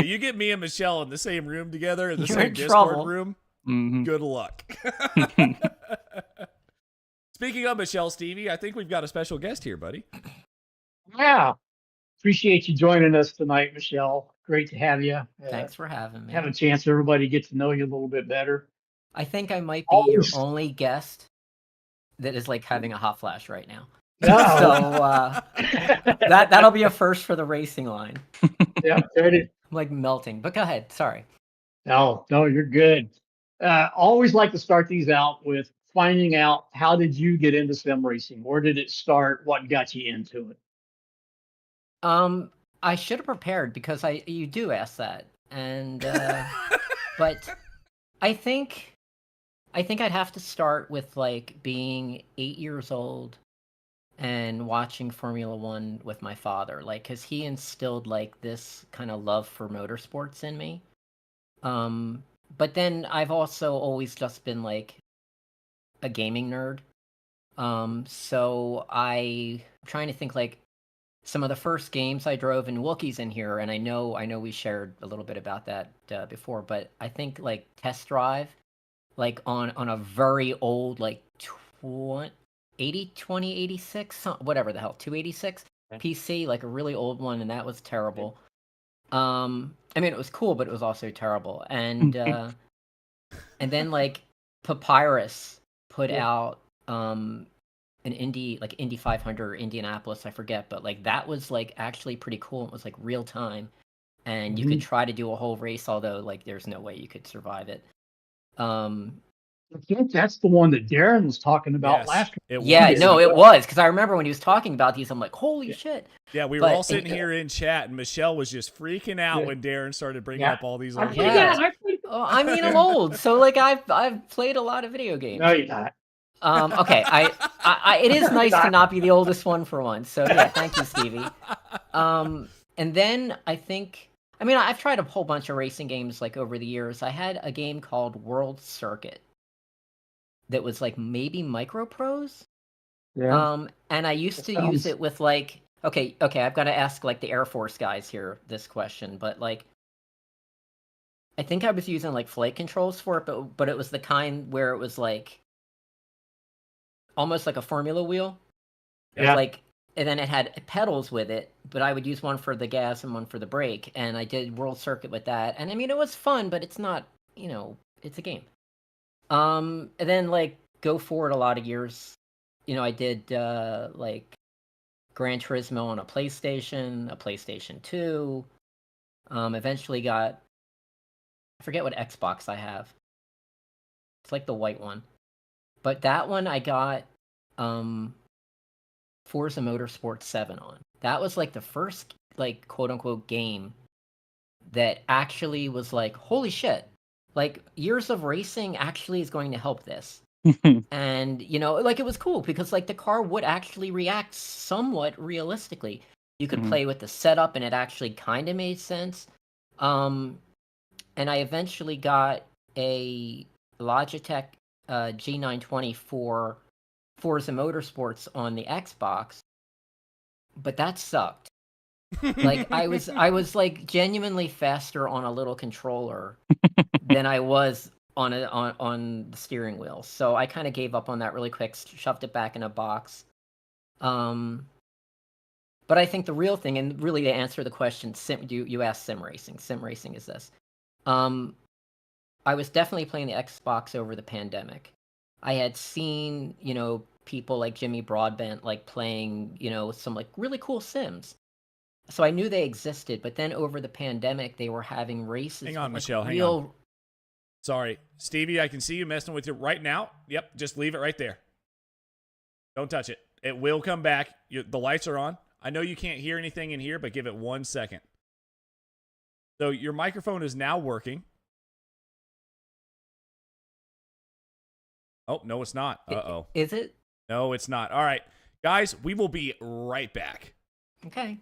You get me and Michele in the same room together in the same Discord room. Mm-hmm. Good luck. Speaking of Michele, Stevie, I think we've got a special guest here, buddy. Yeah. Appreciate you joining us tonight, Michele. Great to have you. Thanks for having me. Have a chance for everybody to get to know you a little bit better. I think I might be your only guest that is like having a hot flash right now. So that'll be a first for the racing line. Yeah, I'm like melting. But go ahead. Sorry. No, you're good. Always like to start these out with finding out, how did you get into sim racing? Where did it start? What got you into it? I should have prepared because you do ask that, and but I think I'd have to start with like being 8 years old and watching Formula One with my father, like, because he instilled like this kind of love for motorsports in me. But then I've also always just been like a gaming nerd. So I'm trying to think like some of the first games I drove, and Wookie's in here, and I know we shared a little bit about that before, but I think like Test Drive, like on a very old like 2086, whatever the hell, 286 PC, like a really old one, and that was terrible. I mean, it was cool, but it was also terrible. And and then like Papyrus put out an Indy 500 or Indianapolis, I forget, but like that was like actually pretty cool. It was like real time, and you could try to do a whole race, although like there's no way you could survive it. I think that's the one that Darren was talking about last week. It was, because I remember when he was talking about these, I'm like, holy shit. Yeah, we were all sitting here in chat, and Michele was just freaking out when Darren started bringing up all these old games. I mean, I'm old, so like I've played a lot of video games. No, you're not. Okay, it is nice to not be the oldest one for once. So yeah, thank you, Stevie. And then I've tried a whole bunch of racing games like over the years. I had a game called World Circuit that was like maybe Micro Prose. Yeah. And I used to use it with like, okay, I've got to ask like the Air Force guys here this question, but like I think I was using like flight controls for it, but it was the kind where it was like almost like a Formula wheel. Yeah. Like, and then it had pedals with it, but I would use one for the gas and one for the brake, and I did World Circuit with that. And I mean, it was fun, but it's not, it's a game. And then like go forward a lot of years, I did like Gran Turismo on a PlayStation 2. Eventually got, I forget what Xbox I have. It's like the white one. But that one I got Forza Motorsport 7 on. That was like the first like quote unquote game that actually was like, holy shit. Like years of racing actually is going to help this. And like it was cool because like the car would actually react somewhat realistically. You could play with the setup and it actually kind of made sense. And I eventually got a Logitech G920 for Forza Motorsports on the Xbox, but that sucked. Like I was like genuinely faster on a little controller than I was on the steering wheel. So I kind of gave up on that really quick, shoved it back in a box. But I think the real thing, and really to answer the question, you asked sim racing. Sim racing is this. I was definitely playing the Xbox over the pandemic. I had seen, people like Jimmy Broadbent like playing, some like really cool sims. so I knew they existed, but then over the pandemic, they were having races. Hang on, like Michele. Hang on. Sorry, Stevie. I can see you messing with you right now. Yep, just leave it right there. Don't touch it. It will come back. The lights are on. I know you can't hear anything in here, but give it 1 second. So your microphone is now working. Oh, no, it's not. Uh-oh. Is it? No, it's not. All right. Guys, we will be right back. Okay.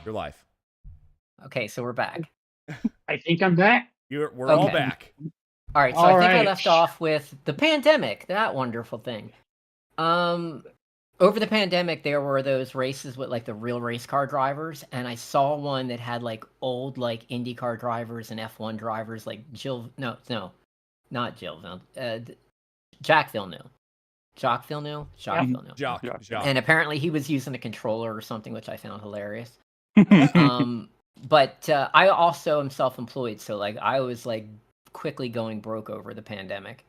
Your life. Okay, so we're back. I think I'm back. We're all back. All right, so I think I left off with the pandemic, that wonderful thing. Over the pandemic, there were those races with like the real race car drivers, and I saw one that had like old like IndyCar drivers and F1 drivers, like not Jill Villeneuve, Jacques Villeneuve. Jacques Villeneuve? Jacques. And apparently he was using a controller or something, which I found hilarious. But I also am self-employed, so like I was like quickly going broke over the pandemic.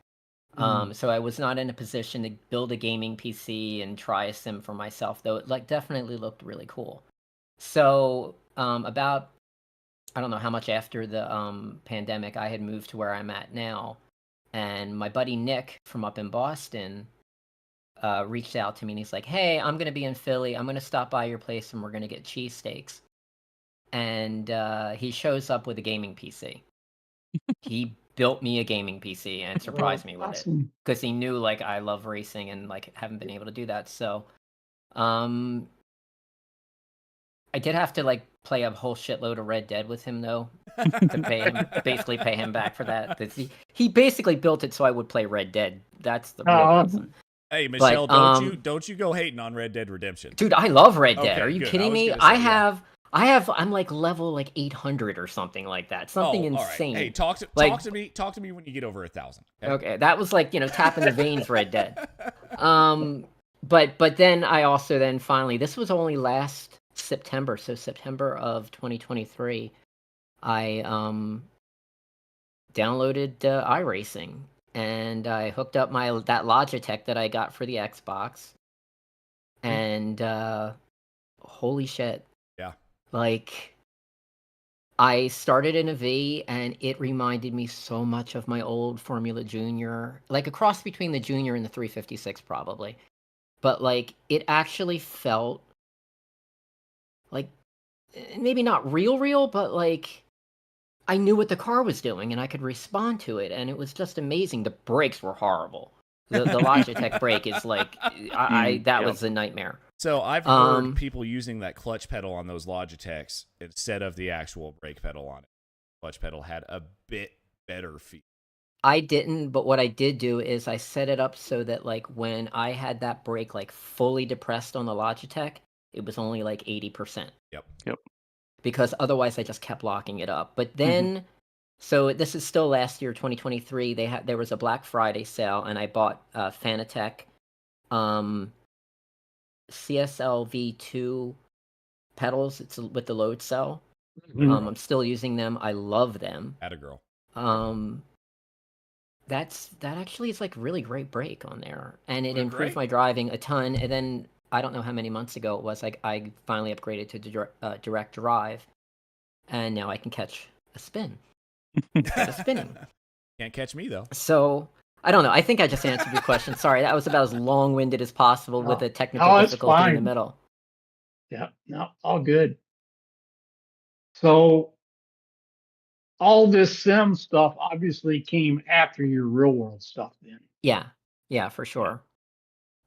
So I was not in a position to build a gaming PC and try a sim for myself, though it like definitely looked really cool. So about I don't know how much after the pandemic, I had moved to where I'm at now, and my buddy Nick from up in Boston reached out to me and he's like, "Hey, I'm gonna be in Philly. I'm gonna stop by your place and we're gonna get cheesesteaks." And he shows up with a gaming PC. He built me a gaming PC and surprised me with it because he knew like I love racing and like haven't been able to do that. So I did have to like play a whole shitload of Red Dead with him though to basically pay him back for that. He basically built it so I would play Red Dead. That's the real reason. Hey Michele, don't you go hating on Red Dead Redemption, dude? I love Red Dead. Are you kidding me? I have I'm like level like 800 or something like that. Something insane. Hey, talk to me when you get over 1,000. Okay, that was like, tapping the veins, Red Dead. But then I also then finally, this was only last September, so September of 2023, I downloaded iRacing, and I hooked up that Logitech that I got for the Xbox, and holy shit. Yeah. Like, I started in a V, and it reminded me so much of my old Formula Junior, like a cross between the Junior and the 356 probably. But like, it actually felt like, maybe not real, but like, I knew what the car was doing and I could respond to it, and it was just amazing. The brakes were horrible. The Logitech brake is like, that was a nightmare. So I've heard people using that clutch pedal on those Logitechs instead of the actual brake pedal on it. Clutch pedal had a bit better feel. I didn't, but what I did do is I set it up so that like when I had that brake like fully depressed on the Logitech, it was only like 80%. Yep. Because otherwise I just kept locking it up. But then, so this is still last year, 2023. There was a Black Friday sale, and I bought Fanatec CSL V2 pedals. It's with the load cell. I'm still using them. I love them. Atta girl. That actually is like really great brake on there, and it improved my driving a ton. And then I don't know how many months ago it was, like I finally upgraded to direct drive, and now I can catch a spin. Spinning. Can't catch me though. So I don't know. I think I just answered your question. Sorry, that was about as long-winded as possible with a technical difficulty in the middle. Yeah, no, all good. So all this sim stuff obviously came after your real world stuff then. Yeah, for sure.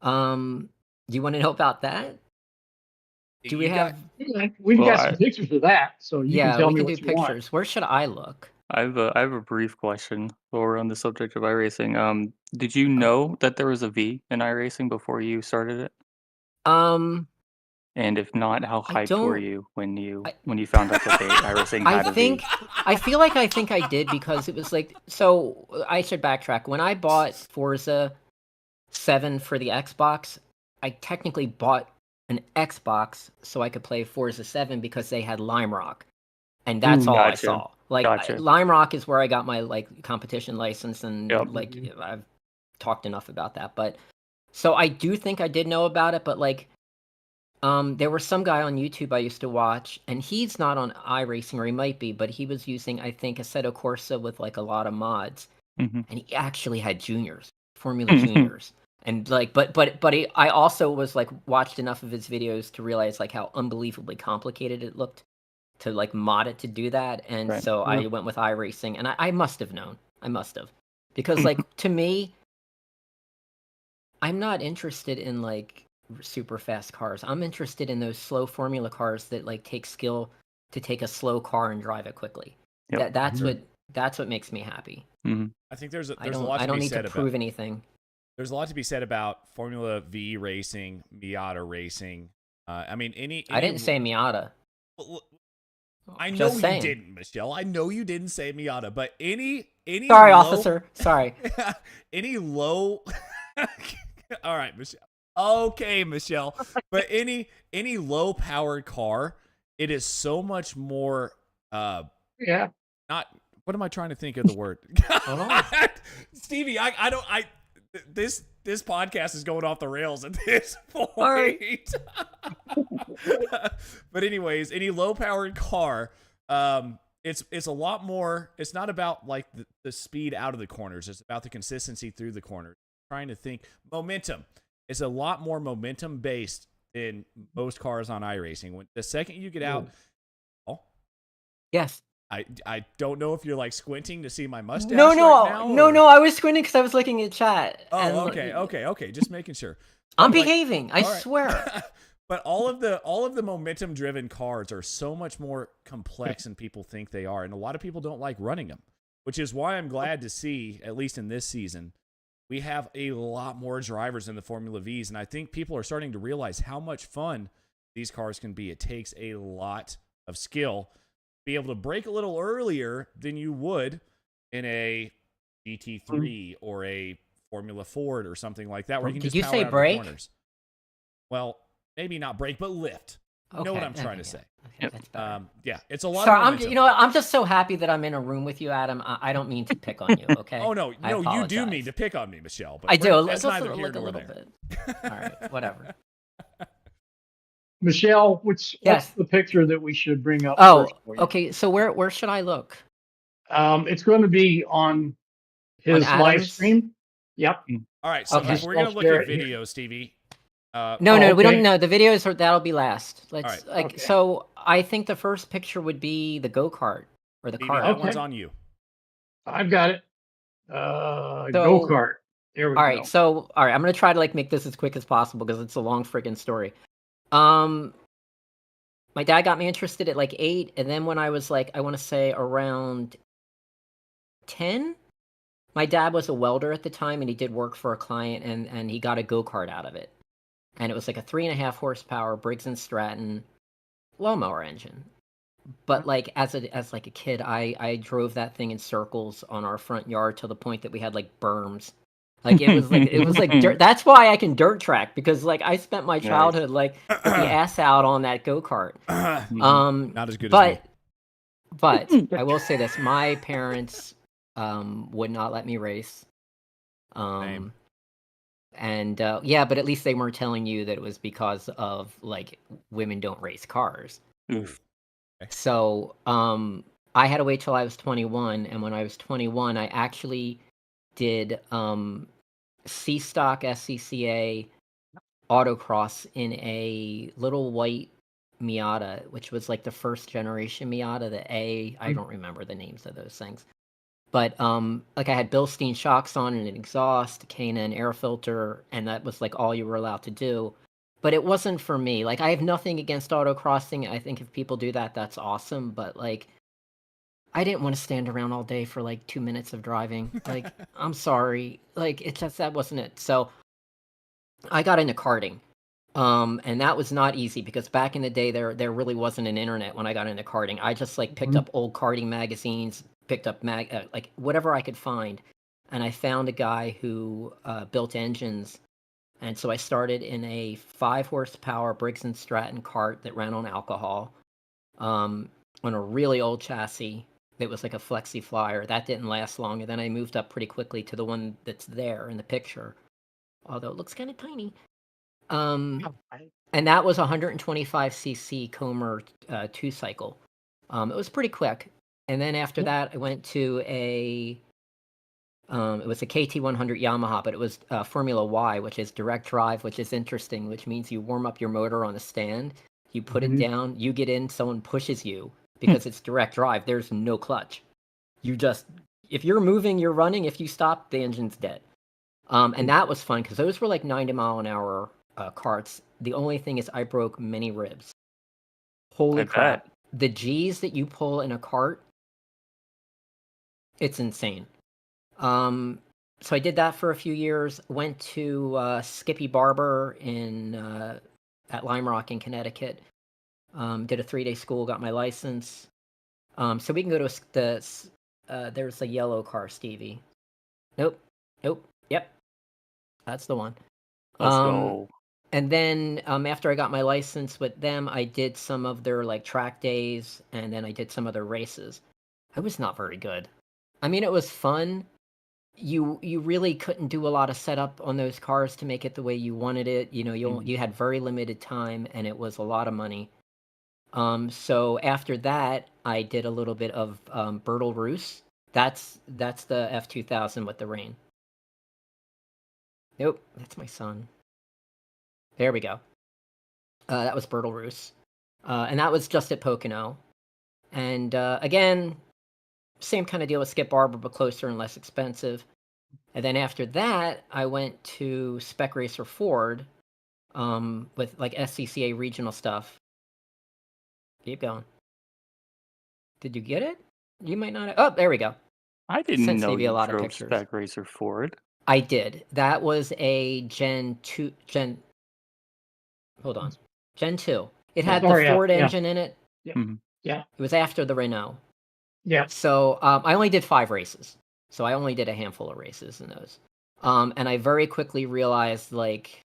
Do you want to know about that? Do we have? We've got some pictures of that, so you can tell me what you want. Where should I look? I have a brief question while we're on the subject of iRacing. Did you know that there was a V in iRacing before you started it? And if not, how hyped were you when you found out that iRacing had a V? I feel like I did, because it was like, so I should backtrack. When I bought Forza 7 for the Xbox, I technically bought an Xbox so I could play Forza 7 because they had Lime Rock. And that's all I saw. Like, Lime Rock is where I got my like competition license, and like I've talked enough about that. But so I do think I did know about it, but like there was some guy on YouTube I used to watch, and he's not on iRacing, or he might be, but he was using, I think, Assetto Corsa with like a lot of mods. And he actually had juniors, Formula Juniors. And like, but I also was like watched enough of his videos to realize like how unbelievably complicated it looked to like mod it to do that. And so I went with iRacing, and I must have known. Because like, to me, I'm not interested in like super fast cars. I'm interested in those slow formula cars that like take skill to take a slow car and drive it quickly. That's what makes me happy. I think there's a lot to be said about. I don't need to prove anything. There's a lot to be said about Formula V racing, Miata racing. I mean, any I didn't say Miata. I know you didn't, Michele. I know you didn't say Miata, but any Sorry, officer. Sorry. Any low All right, Michele. Okay, Michele. But any low powered car, it is so much more not what am I trying to think of the word? Stevie, this podcast is going off the rails at this point. But anyways, any low-powered car, it's a lot more. It's not about like the speed out of the corners. It's about the consistency through the corners. I'm trying to think, momentum. It's a lot more momentum based than most cars on iRacing. When the second you get out, yes. I don't know if you're like squinting to see my mustache. No, right now, no. I was squinting because I was looking at chat. Oh, okay. Just making sure. I'm behaving. I swear. But all of the momentum driven cars are so much more complex than people think they are, and a lot of people don't like running them, which is why I'm glad to see, at least in this season, we have a lot more drivers in the Formula Vs, and I think people are starting to realize how much fun these cars can be. It takes a lot of skill, be able to brake a little earlier than you would in a GT3 or a Formula Ford or something like that, where you can just power out the corners. Well, maybe not brake, but lift. You know what I'm trying to say. Okay, that's better. Yeah, it's a lot of momentum. You know what? I'm just so happy that I'm in a room with you, Adam. I don't mean to pick on you, okay? Oh, no, you do mean to pick on me, Michele. But I do. That's neither here nor there. Bit. All right, whatever. Michele, what's the picture that we should bring up? Oh, okay. So where should I look? It's going to be on his live stream. Yep. All right. So if we're going to look at videos, Stevie. No, we don't know. The videos that'll be last. So I think the first picture would be the go-kart or the car. That one's on you. I've got it. Go-kart. There we go. All right. So I'm gonna try to make this as quick as possible because it's a long friggin' story. My dad got me interested at 8, and then when I was I want to say around 10, my dad was a welder at the time, and he did work for a client, and he got a go-kart out of it. And it was a 3.5 horsepower Briggs & Stratton lawnmower engine. But as a kid, I drove that thing in circles on our front yard to the point that we had berms. It was dirt. That's why I can dirt track, because I spent my childhood with the ass out on that go-kart. Not as good as me. But I will say this: my parents would not let me race. Same. And but at least they weren't telling you that it was because of women don't race cars. Oof. So I had to wait till I was 21, and when I was 21, I actually did C-Stock SCCA autocross in a little white Miata, which was the first generation Miata, the A. I don't remember the names of those things. But I had Bilstein shocks on and an exhaust, K&N air filter, and that was all you were allowed to do. But it wasn't for me. I have nothing against autocrossing. I think if people do that, that's awesome. But I didn't want to stand around all day for 2 minutes of driving. I'm sorry. It's just, that wasn't it. So I got into karting. And that was not easy, because back in the day there really wasn't an internet when I got into karting. I just picked up old karting magazines, picked up whatever I could find, and I found a guy who built engines, and so I started in a 5 horsepower Briggs & Stratton kart that ran on alcohol, on a really old chassis that was a flexi flyer. That didn't last long, and then I moved up pretty quickly to the one that's there in the picture, although it looks kind of tiny. And that was 125cc Comer 2-cycle. It was pretty quick. And then after that, I went to it was a KT100 Yamaha, but it was Formula Y, which is direct drive, which is interesting, which means you warm up your motor on a stand, you put it down, you get in, someone pushes you, because it's direct drive. There's no clutch. If you're moving, you're running. If you stop, the engine's dead. And that was fun, because those were 90 mile an hour karts. The only thing is I broke many ribs. Holy crap. The G's that you pull in a kart, it's insane. So I did that for a few years. Went to Skippy Barber at Lime Rock in Connecticut. Did a 3-day school, got my license. So we can go to there's a yellow car, Stevie. Nope. Yep. That's the one. Let's go. And then after I got my license with them, I did some of their track days, and then I did some of their races. I was not very good. I mean, it was fun. You really couldn't do a lot of setup on those cars to make it the way you wanted it. You had very limited time, and it was a lot of money. So after that, I did a little bit of Bertil Roos. That's the F2000 with the rain. Nope, that's my son. There we go. That was Bertil Roos. And that was just at Pocono. And again, same kind of deal with Skip Barber, but closer and less expensive. And then after that, I went to Spec Racer Ford with SCCA regional stuff. Keep going. Did you get it? You might not have. Oh, there we go. I didn't know you drove Spec Racer Ford. I did. That was a Gen 2. Hold on. Gen 2. It had the Ford engine in it. Yep. Yeah. It was after the Renault. Yeah. So I only did 5 races. So I only did a handful of races in those. And I very quickly realized, like,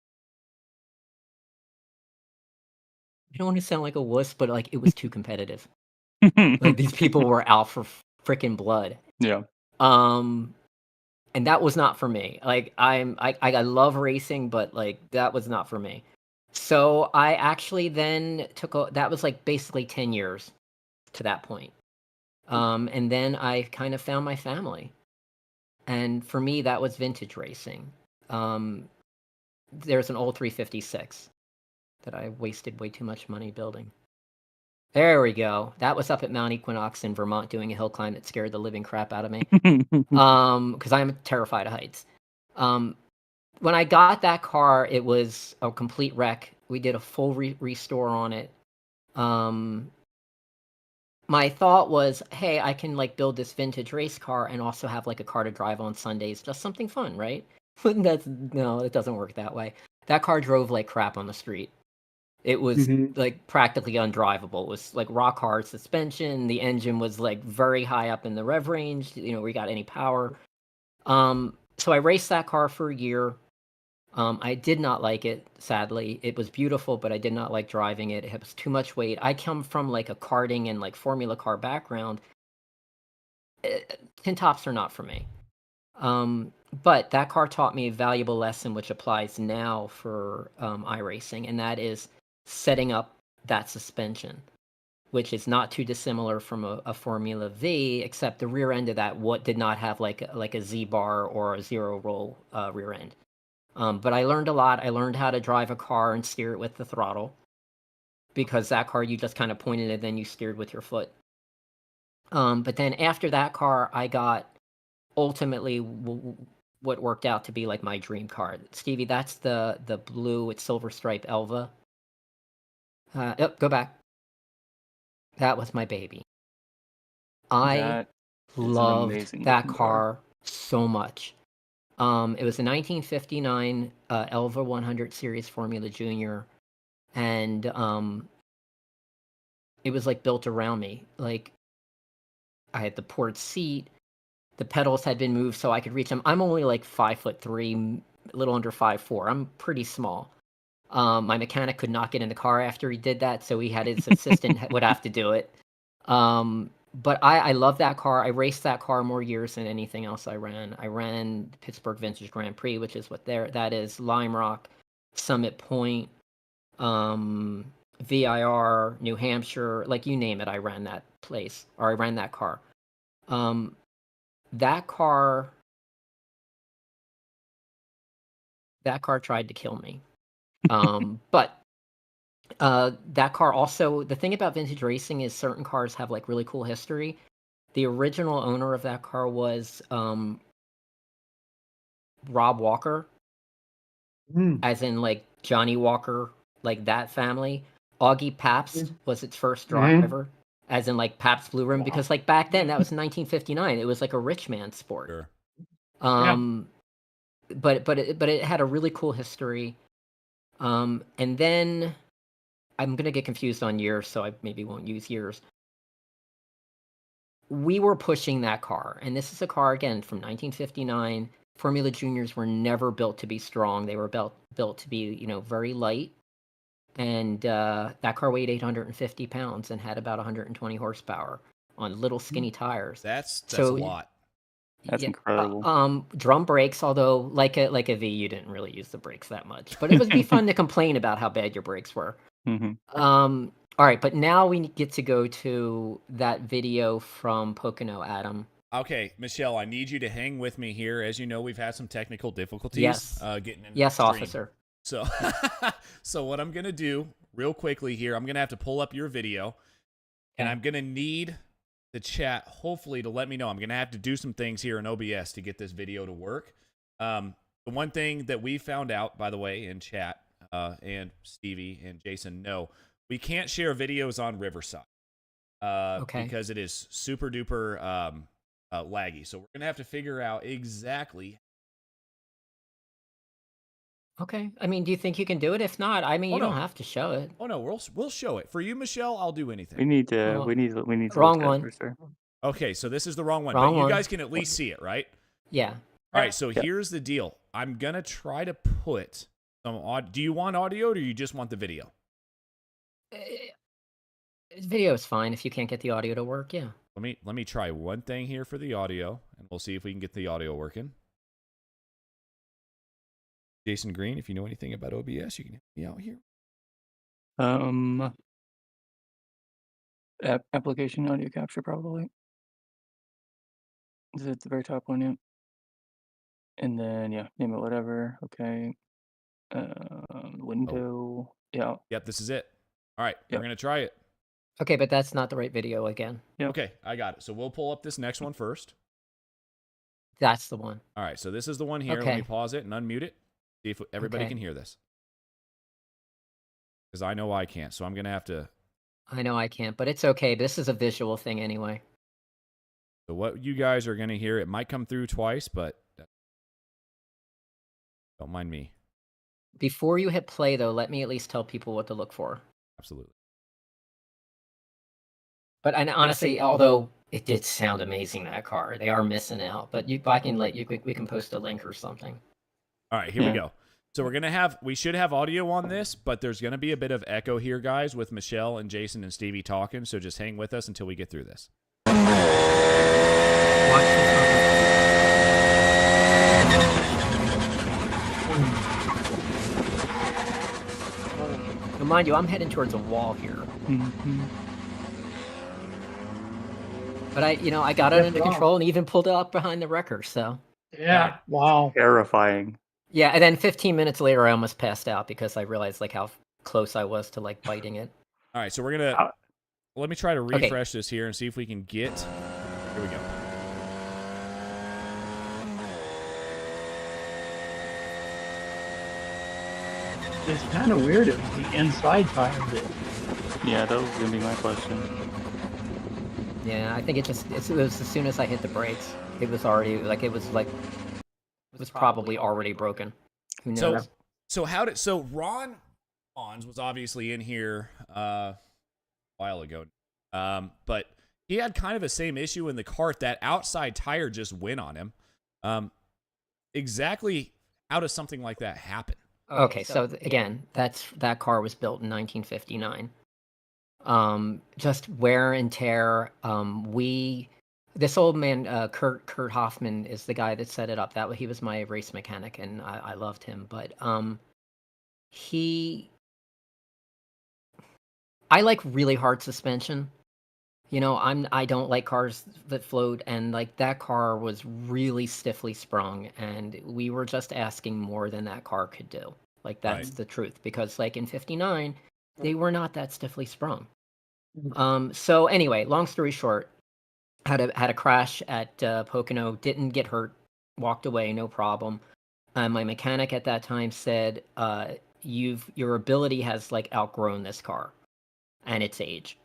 I don't want to sound like a wuss, but like it was too competitive. Like these people were out for freaking blood. Yeah. And that was not for me. Like I love racing, but like that was not for me. So I actually then that was like basically 10 years to that point. And then I kind of found my family. And for me, that was vintage racing. There's an old 356 that I wasted way too much money building. There we go. That was up at Mount Equinox in Vermont doing a hill climb that scared the living crap out of me. Because I'm terrified of heights. When I got that car, it was a complete wreck. We did a full restore on it. My thought was, hey, I can like build this vintage race car and also have like a car to drive on Sundays, just something fun, right? No, it doesn't work that way. That car drove like crap on the street. It was like practically undrivable. It was like rock hard suspension. The engine was like very high up in the rev range. We got any power. So I raced that car for a year. I did not like it, sadly. It was beautiful, but I did not like driving it. It was too much weight. I come from like a karting and like Formula car background. Tin tops are not for me. But that car taught me a valuable lesson, which applies now for iRacing, and that is setting up that suspension, which is not too dissimilar from a Formula V, except the rear end of that did not have like a Z-bar or a zero roll rear end. But I learned a lot. I learned how to drive a car and steer it with the throttle, because that car you just kind of pointed it, then you steered with your foot. But then after that car, I got ultimately what worked out to be like my dream car. Stevie, that's the blue with silver stripe Elva. Yep, go back. That was my baby. I loved that car so much. It was a 1959 Elva 100 Series Formula Junior, and it was like built around me. Like I had the port seat, the pedals had been moved so I could reach them. I'm only like 5'3", a little under 5'4". I'm pretty small. My mechanic could not get in the car after he did that, so he had his assistant would have to do it. But I love that car. I raced that car more years than anything else I ran. I ran the Pittsburgh Vintage Grand Prix, which is that is, Lime Rock, Summit Point, VIR, New Hampshire, like you name it, I ran that place, or I ran that car. That car tried to kill me. But that car also, the thing about vintage racing is certain cars have like really cool history. The original owner of that car was Rob Walker, as in like Johnny Walker, like that family. Augie Pabst was its first driver, as in like Pabst Blue Ribbon, because like back then, that was 1959. It was like a rich man sport. Sure. But it had a really cool history. And then I'm gonna get confused on years, so I maybe won't use years. We were pushing that car, and this is a car again from 1959. Formula Juniors were never built to be strong. They were built to be, very light. And that car weighed 850 pounds and had about 120 horsepower on little skinny tires. That's a lot. That's incredible. Drum brakes, although like a V, you didn't really use the brakes that much. But it would be fun to complain about how bad your brakes were. All right, but now we get to go to that video from Pocono, Adam. Okay, Michele, I need you to hang with me here. As you know, we've had some technical difficulties getting in. Yes, officer. So, so what I'm going to do real quickly here, I'm going to have to pull up your video, and I'm going to need the chat, hopefully, to let me know. I'm going to have to do some things here in OBS to get this video to work. The one thing that we found out, by the way, in chat, and Stevie and Jason know, we can't share videos on Riverside because it is super duper laggy. So we're going to have to figure out exactly. Okay. I mean, do you think you can do it? If not, I mean, you don't have to show it. Oh no, we'll show it for you, Michele. I'll do anything. We need to wrong look one. for sure. Okay, so this is the wrong one, Wrong but you one. guys can at least see it, right? Yeah. All right, so here's the deal. I'm gonna try to put some audio. Do you want audio, or do you just want the video? Video is fine if you can't get the audio to work. Yeah. Let me try one thing here for the audio, and we'll see if we can get the audio working. Jason Green, if you know anything about OBS, you can help me out here. Application audio capture probably. Is it the very top one? Yeah. And then name it whatever. Okay. Window. Yeah. Yep, this is it. All right, we're gonna try it. Okay, but that's not the right video again. Yep. Okay, I got it. So we'll pull up this next one first. That's the one. All right, so this is the one here. Let me pause it and unmute it. See if everybody can hear this. Because I know I can't, so I'm going to have to... I know I can't, but it's okay. This is a visual thing anyway. So what you guys are going to hear, it might come through twice, but don't mind me. Before you hit play, though, let me at least tell people what to look for. Absolutely. But and honestly, although it did sound amazing, that car, they are missing out. But we can post a link or something. All right, here we go. So we should have audio on this, but there's going to be a bit of echo here, guys, with Michele and Jason and Stevie talking. So just hang with us until we get through this. Now, mind you, I'm heading towards a wall here. But I got it under control and even pulled it up behind the wrecker. So yeah, wow, terrifying. Yeah, and then 15 minutes later, I almost passed out because I realized like how close I was to like biting it. All right, so we're gonna let me try to refresh this here and see if we can get. Here we go. It's kind of weird. It was the inside tire that. Yeah, that was gonna be my question. Yeah, I think it was as soon as I hit the brakes, it was probably already broken. Who knows? So Ron Pons was obviously in here a while ago, but he had kind of the same issue in the cart. That outside tire just went on him. Exactly how does something like that happen? Okay, so again, that car was built in 1959. Just wear and tear. This old man, Kurt Hoffman, is the guy that set it up. He was my race mechanic, and I loved him. But I like really hard suspension. I don't like cars that float, and like that car was really stiffly sprung, and we were just asking more than that car could do. Like that's the truth, because like in '59, they were not that stiffly sprung. So anyway, long story short, had a crash at Pocono, didn't get hurt, walked away, no problem. My mechanic at that time said, your ability has like outgrown this car and its age,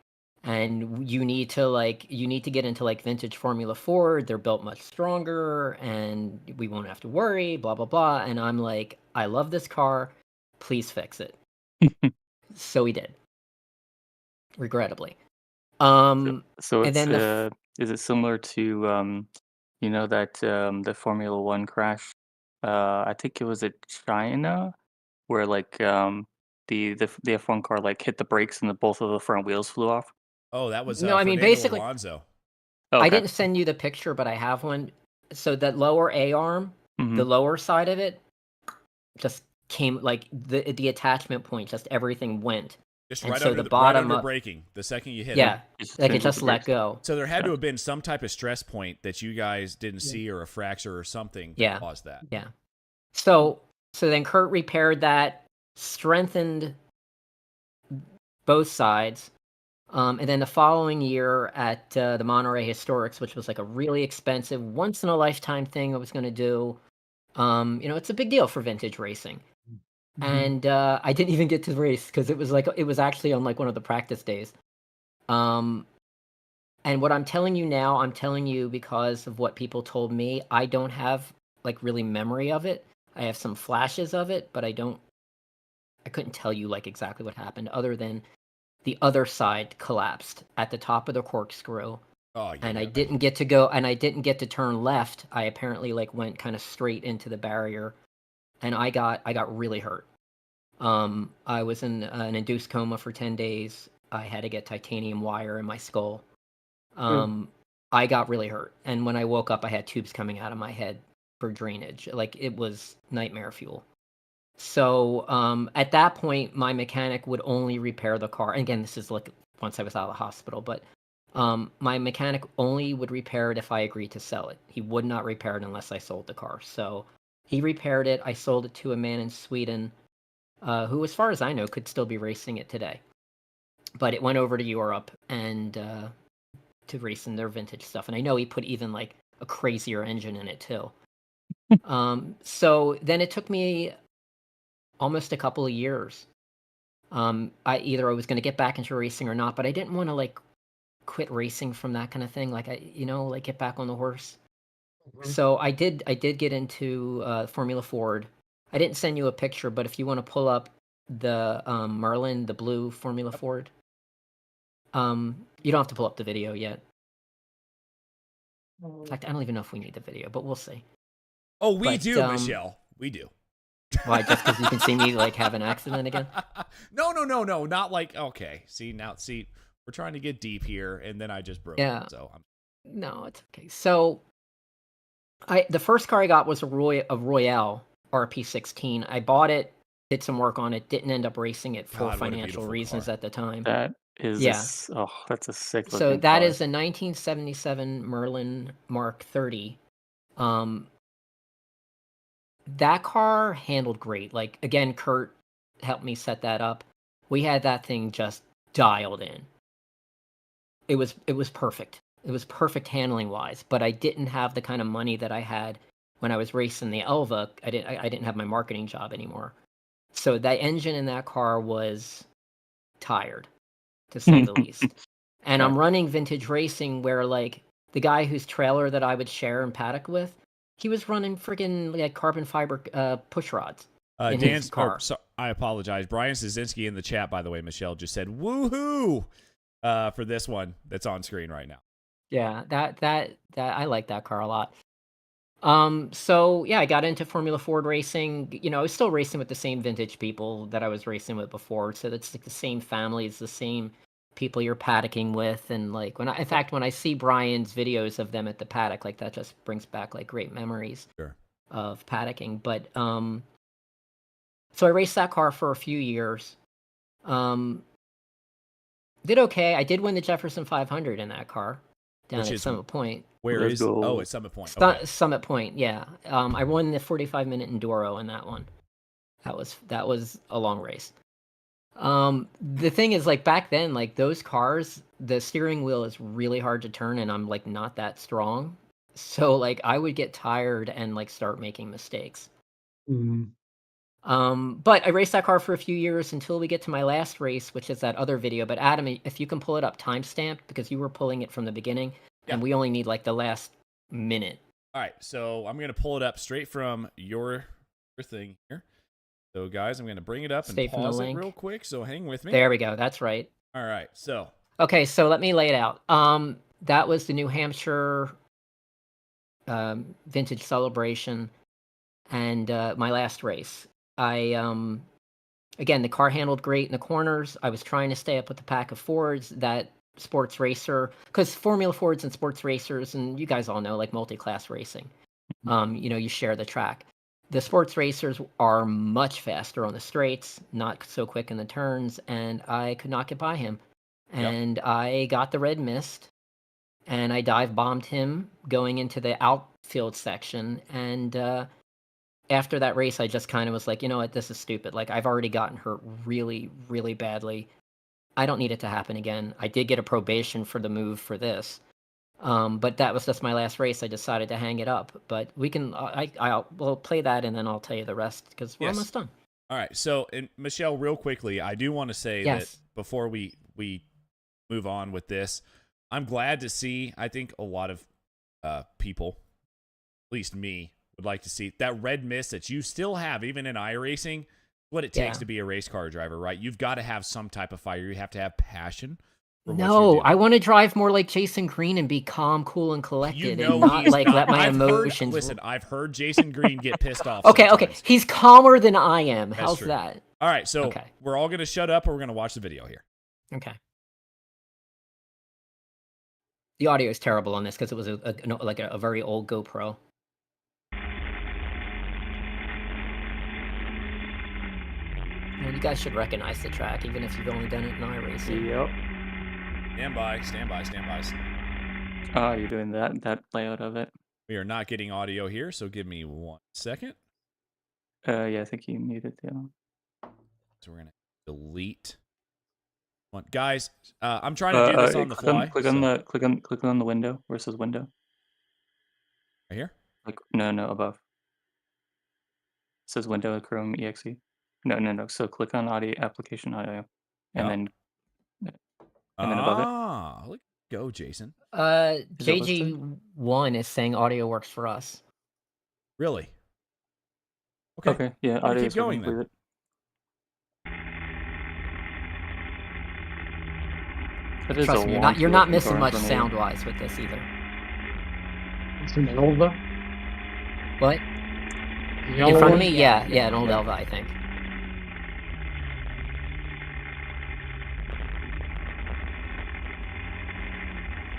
and you need to get into like vintage Formula Ford. They're built much stronger, and we won't have to worry, blah blah blah. And I'm like, I love this car, please fix it. So he did, regrettably. So it's is it similar to that the Formula One crash? I think it was at China, where like the F1 car like hit the brakes and both of the front wheels flew off. Oh, that was no. I mean, basically, Alonso. I didn't send you the picture, but I have one. So that lower A arm, the lower side of it, just came like the attachment point. Just everything went. Just right under the bottom, right under braking. The second you hit it, it just let go. So there had to have been some type of stress point that you guys didn't see, or a fracture or something that caused that. Yeah. So then Kurt repaired that, strengthened both sides, and then the following year at the Monterey Historics, which was like a really expensive, once in a lifetime thing I was going to do. It's a big deal for vintage racing. And I didn't even get to race because it was actually on like one of the practice days. And what I'm telling you now, I'm telling you because of what people told me. I don't have like really memory of it. I have some flashes of it, but I couldn't tell you like exactly what happened, other than the other side collapsed at the top of the corkscrew. Oh, yeah. And I didn't get to turn left. I apparently like went kind of straight into the barrier, and I got really hurt. I was in an induced coma for 10 days. I had to get titanium wire in my skull. I got really hurt, and when I woke up, I had tubes coming out of my head for drainage. Like, it was nightmare fuel. So at that point, my mechanic would only repair the car. And again, this is like once I was out of the hospital, but my mechanic only would repair it if I agreed to sell it. He would not repair it unless I sold the car. So he repaired it. I sold it to a man in Sweden who, as far as I know, could still be racing it today. But it went over to Europe and to race in their vintage stuff. And I know he put even like a crazier engine in it too. So then it took me almost a couple of years. I was going to get back into racing or not, but I didn't want to like quit racing from that kind of thing. Like like get back on the horse. Mm-hmm. So I did get into Formula Ford. I didn't send you a picture, but if you want to pull up the Merlin, the blue Formula Ford, you don't have to pull up the video yet. In fact, I don't even know if we need the video, but we'll see. Oh, we do, Michele. We do. Why? Just because you can see me like have an accident again? No. Not like, okay. See, we're trying to get deep here, and then I just broke it. So No, it's okay. So the first car I got was a Royale RP16. I bought it, did some work on it, didn't end up racing it for financial reasons at the time. That is that's a sick looking So that car. is a 1977 Merlin Mark 30. That car handled great. Like, again, Kurt helped me set that up. We had that thing just dialed in. It was perfect. It was perfect handling wise, but I didn't have the kind of money that I had when I was racing the Elva. I didn't have my marketing job anymore. So that engine in that car was tired, to say the least. And I'm running vintage racing where like the guy whose trailer that I would share and paddock with, he was running friggin' like carbon fiber push rods in his car. I apologize. Brian Szynski in the chat, by the way, Michele just said woohoo for this one that's on screen right now. Yeah, that I like that car a lot. So yeah, I got into Formula Ford racing. I was still racing with the same vintage people that I was racing with before. So that's like the same families, the same people you're paddocking with. And like when I see Brian's videos of them at the paddock, like that just brings back like great memories of paddocking. But so I raced that car for a few years. Did okay. I did win the Jefferson 500 in that car down at Summit Point. Where is? Oh, it's Summit Point. Okay. Summit Point, yeah. I won the 45-minute enduro in that one. That was a long race. The thing is, like back then, like those cars, the steering wheel is really hard to turn, and I'm like not that strong. So like I would get tired and like start making mistakes. Mm-hmm. But I raced that car for a few years until we get to my last race, which is that other video. But Adam, if you can pull it up timestamped, because you were pulling it from the beginning, and we only need like the last minute. All right, so I'm gonna pull it up straight from your thing here. So guys, I'm gonna bring it up and pause it real quick. So hang with me. There we go. That's right. All right. So. Okay, so let me lay it out. That was the New Hampshire Vintage Celebration, and my last race. Again, the car handled great in the corners. I was trying to stay up with the pack of Fords, that sports racer, because Formula Fords and sports racers, and you guys all know, like multi-class racing, you share the track. The sports racers are much faster on the straights, not so quick in the turns, and I could not get by him. And I got the red mist, and I dive bombed him going into the outfield section, and after that race, I just kind of was like, you know what, this is stupid. Like, I've already gotten hurt really, really badly. I don't need it to happen again. I did get a probation for the move for this. But that was just my last race. I decided to hang it up. But we can, we'll play that and then I'll tell you the rest because we're almost done. All right. So, and Michele, real quickly, I do want to say that before we move on with this, I'm glad to see, I think a lot of people, at least me, would like to see. That red mist that you still have, even in iRacing, what it takes to be a race car driver, right? You've got to have some type of fire. You have to have passion. No, I want to drive more like Jason Green and be calm, cool, and collected, and not like let my emotions. Listen, I've heard Jason Green get pissed off. Okay, he's calmer than I am. How's that? All right, so we're all going to shut up, or we're going to watch the video here. Okay. The audio is terrible on this because it was a very old GoPro. Well, you guys should recognize the track, even if you've only done it in iRacing. Yep. Stand by. Oh, you're doing that layout of it. We are not getting audio here, so give me 1 second. Yeah, I think you muted too. So we're gonna delete one. Guys, I'm trying to do this on the fly. Click on the window where it says window. Right here? Like no, above. It says window Chrome exe. No. So click on audio application audio, and then above it. Look, go, Jason. JG1 is saying audio works for us. Really? Okay. Yeah, audio keep going then. Trust me, you're not missing much sound-wise with this either. It's an Elva. What? In front of me? Yeah, an old Elva, I think.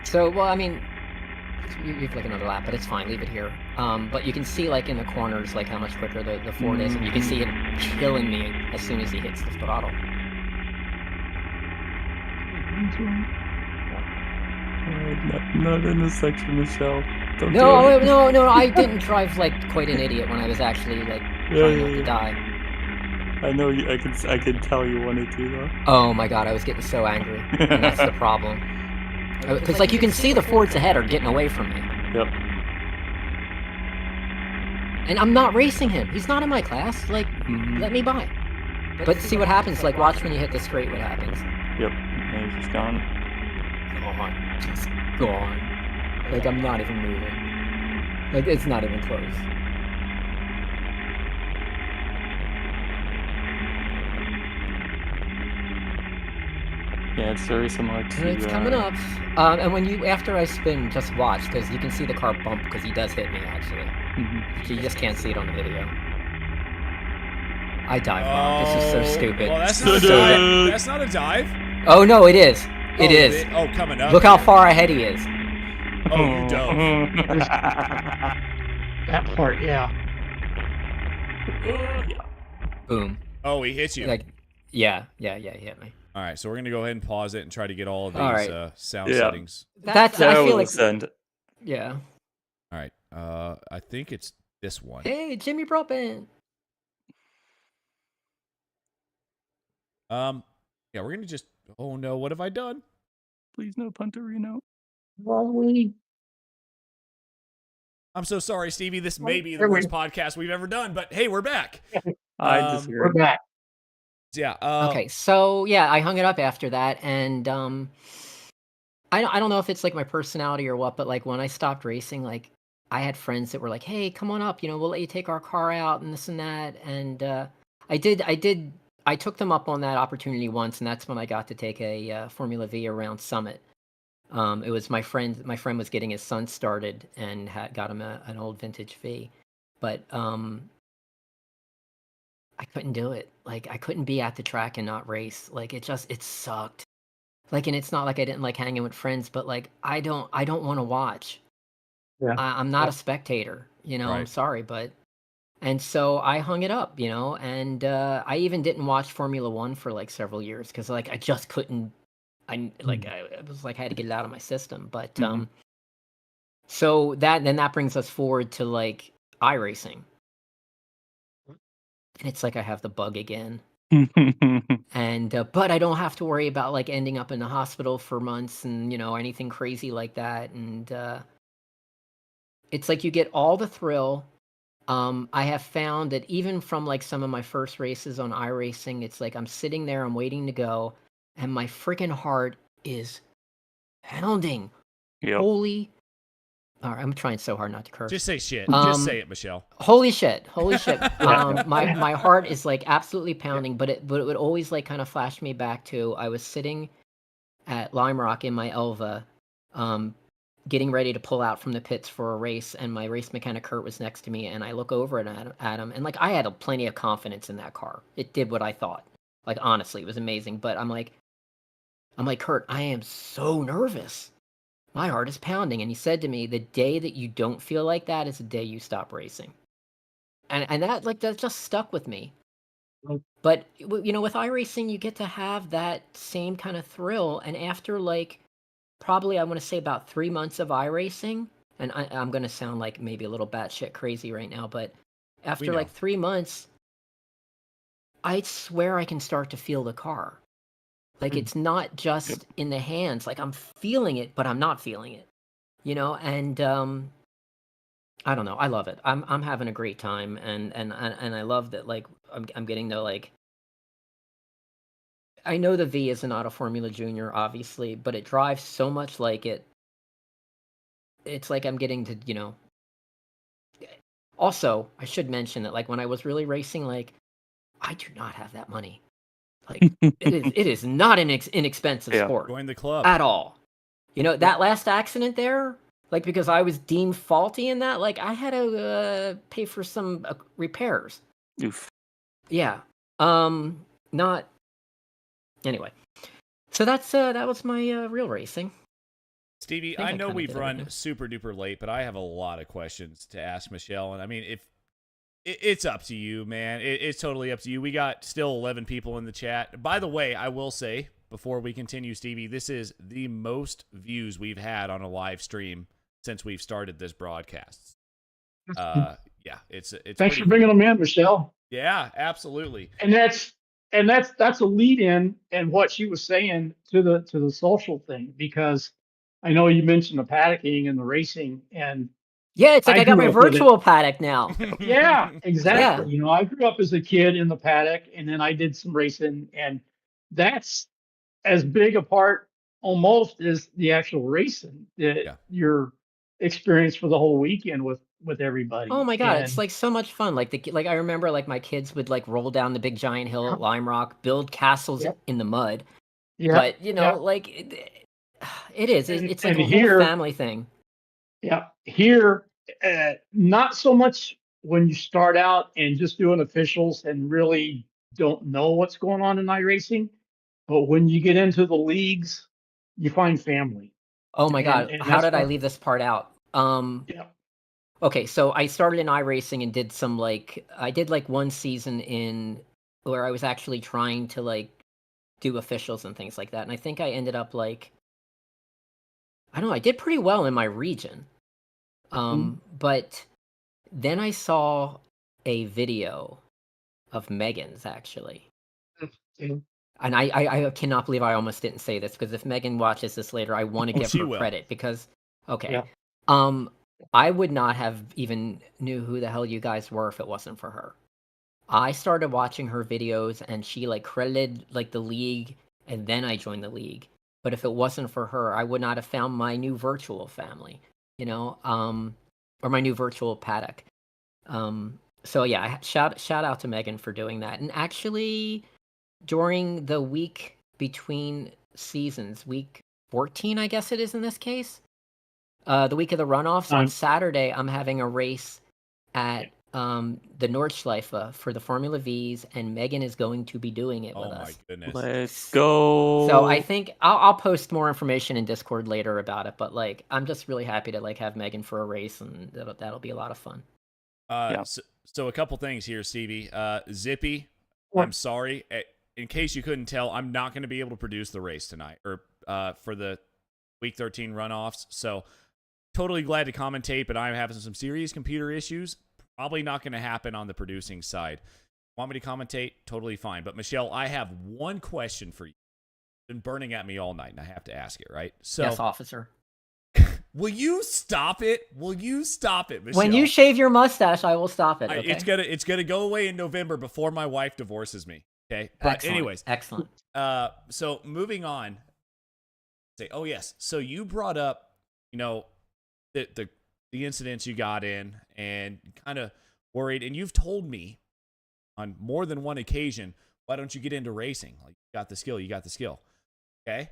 So, well, I mean, you click another lap, but it's fine. Leave it here. But you can see, like, in the corners, like, how much quicker the Ford is, and you can see him killing me as soon as he hits the throttle. Not in this section, Michele. No, I didn't drive like quite an idiot when I was actually like trying not to die. I know I can tell you wanted to though. Oh my god, I was getting so angry. And that's the problem. Because like you can see the Fords ahead are getting away from me. Yep. And I'm not racing him. He's not in my class. Like, let me by. But see what happens. Like, watch when you hit the straight. What happens? Yep. And he's just gone. Just gone. Like, I'm not even moving. Like, it's not even close. Yeah, it's very similar to... It's coming up. And after I spin, just watch, because you can see the car bump, because he does hit me, actually. So you just can't see it on the video. I dive bomb. This is so stupid. Well, that's not a dive. That's not a dive. Oh, no, it is. It is. Coming up. Look how far ahead he is. Oh, you dove. That part, yeah. Boom. Oh, he hit you. Like, yeah, he hit me. All right, so we're gonna go ahead and pause it and try to get all of these sound settings. I feel like. Send. Yeah. All right. I think it's this one. Hey, Jimmy Broadbent. Yeah, we're gonna just. Oh no, what have I done? Please no Punterino. I'm so sorry, Stevie. This may be the worst podcast we've ever done, but hey, we're back. I disagree. We're back. Yeah. Okay, so yeah, I hung it up after that, and I don't know if it's like my personality or what, but like when I stopped racing, like I had friends that were like, "Hey, come on up, we'll let you take our car out and this and that," and I took them up on that opportunity once, and that's when I got to take a Formula V around Summit. It was my friend was getting his son started and got him an old vintage V, but I couldn't do it. Like, I couldn't be at the track and not race. Like, it sucked. Like, and it's not like I didn't like hanging with friends, but like, I don't want to watch. Yeah. I'm not a spectator, Right. I'm sorry, but, and so I hung it up, and I even didn't watch Formula One for like several years because like I just couldn't. I was like I had to get it out of my system, but so that brings us forward to like iRacing. And it's like I have the bug again. And but I don't have to worry about like ending up in the hospital for months and anything crazy like that. And it's like you get all the thrill. I have found that even from like some of my first races on iRacing, it's like I'm sitting there, I'm waiting to go, and my freaking heart is pounding. Yep. Holy All right, I'm trying so hard not to curse. Just say shit. Just say it, Michele. Holy shit. My heart is like absolutely pounding, but it would always like kind of flash me back to I was sitting at Lime Rock in my Elva, getting ready to pull out from the pits for a race, and my race mechanic Kurt was next to me, and I look over at him, and like I had plenty of confidence in that car. It did what I thought. Like honestly, it was amazing. But I'm like, Kurt, I am so nervous. My heart is pounding. And he said to me, the day that you don't feel like that is the day you stop racing. And that just stuck with me. But with iRacing, you get to have that same kind of thrill. And after like probably I want to say about 3 months of iRacing, and I'm going to sound like maybe a little batshit crazy right now, but after like 3 months, I swear I can start to feel the car. Like it's not just in the hands. Like I'm feeling it, but I'm not feeling it. And I don't know. I love it. I'm having a great time, and I love that. Like I'm getting to like. I know the V is an Auto Formula Junior, obviously, but it drives so much like it. It's like I'm getting to Also, I should mention that like when I was really racing, like I do not have that money. Like it is not an inexpensive sport. Join the club at all. That last accident there, like because I was deemed faulty in that, like I had to pay for some repairs. Oof. Yeah. Not. Anyway, so that was my real racing. Stevie, I know we've run super duper late, but I have a lot of questions to ask Michele, and I mean if. It's up to you, man. It's totally up to you. We got still 11 people in the chat. By the way, I will say, before we continue, Stevie, this is the most views we've had on a live stream since we've started this broadcast. Yeah, it's Thanks for bringing them in, Michele. Yeah, absolutely. And that's a lead in and what she was saying to the social thing, because I know you mentioned the paddocking and the racing, and yeah, it's like I got my virtual paddock now. Yeah, exactly. Yeah. I grew up as a kid in the paddock, and then I did some racing, and that's as big a part almost as the actual racing that your experience for the whole weekend with everybody. Oh my god, it's like so much fun. Like I remember like my kids would like roll down the big giant hill at Lime Rock, build castles in the mud. Yeah. But like it is. It's like a whole family thing. Yeah. Here, not so much when you start out and just doing officials and really don't know what's going on in iRacing, but when you get into the leagues, you find family. Oh my god, how did I leave this part out? Okay, so I started in iRacing and did some I did one season in where I was actually trying to do officials and things like that, and I think I ended up I don't know, I did pretty well in my region. But then I saw a video of Megan's actually. And I cannot believe I almost didn't say this, because if Megan watches this later, I want to give her credit because, I would not have even knew who the hell you guys were if it wasn't for her. I started watching her videos and she credited the league, and then I joined the league. But if it wasn't for her, I would not have found my new virtual family, or my new virtual paddock. So yeah, shout out to Megan for doing that. And actually, during the week between seasons, week 14, I guess it is in this case, the week of the runoffs, on Saturday, I'm having a race at the Nordschleife for the Formula V's, and Megan is going to be doing it with us. Oh my goodness. Let's go. So I think I'll post more information in Discord later about it, but I'm just really happy to have Megan for a race, and that'll be a lot of fun. So a couple things here, Stevie. Zippy, I'm sorry. In case you couldn't tell, I'm not going to be able to produce the race tonight, or for the week 13 runoffs. So totally glad to commentate, but I'm having some serious computer issues. Probably not going to happen on the producing side. Want me to commentate? Totally fine. But Michele, I have one question for you. Been burning at me all night, and I have to ask it, right? So, yes, officer. Will you stop it? Will you stop it, Michele? When you shave your mustache, I will stop it. Okay? It's gonna go away in November before my wife divorces me. Okay. But anyways, excellent. So moving on. Oh yes. So you brought up, the the incidents you got in and kind of worried. And you've told me on more than one occasion, why don't you get into racing? Like, you got the skill. You got the skill. Okay.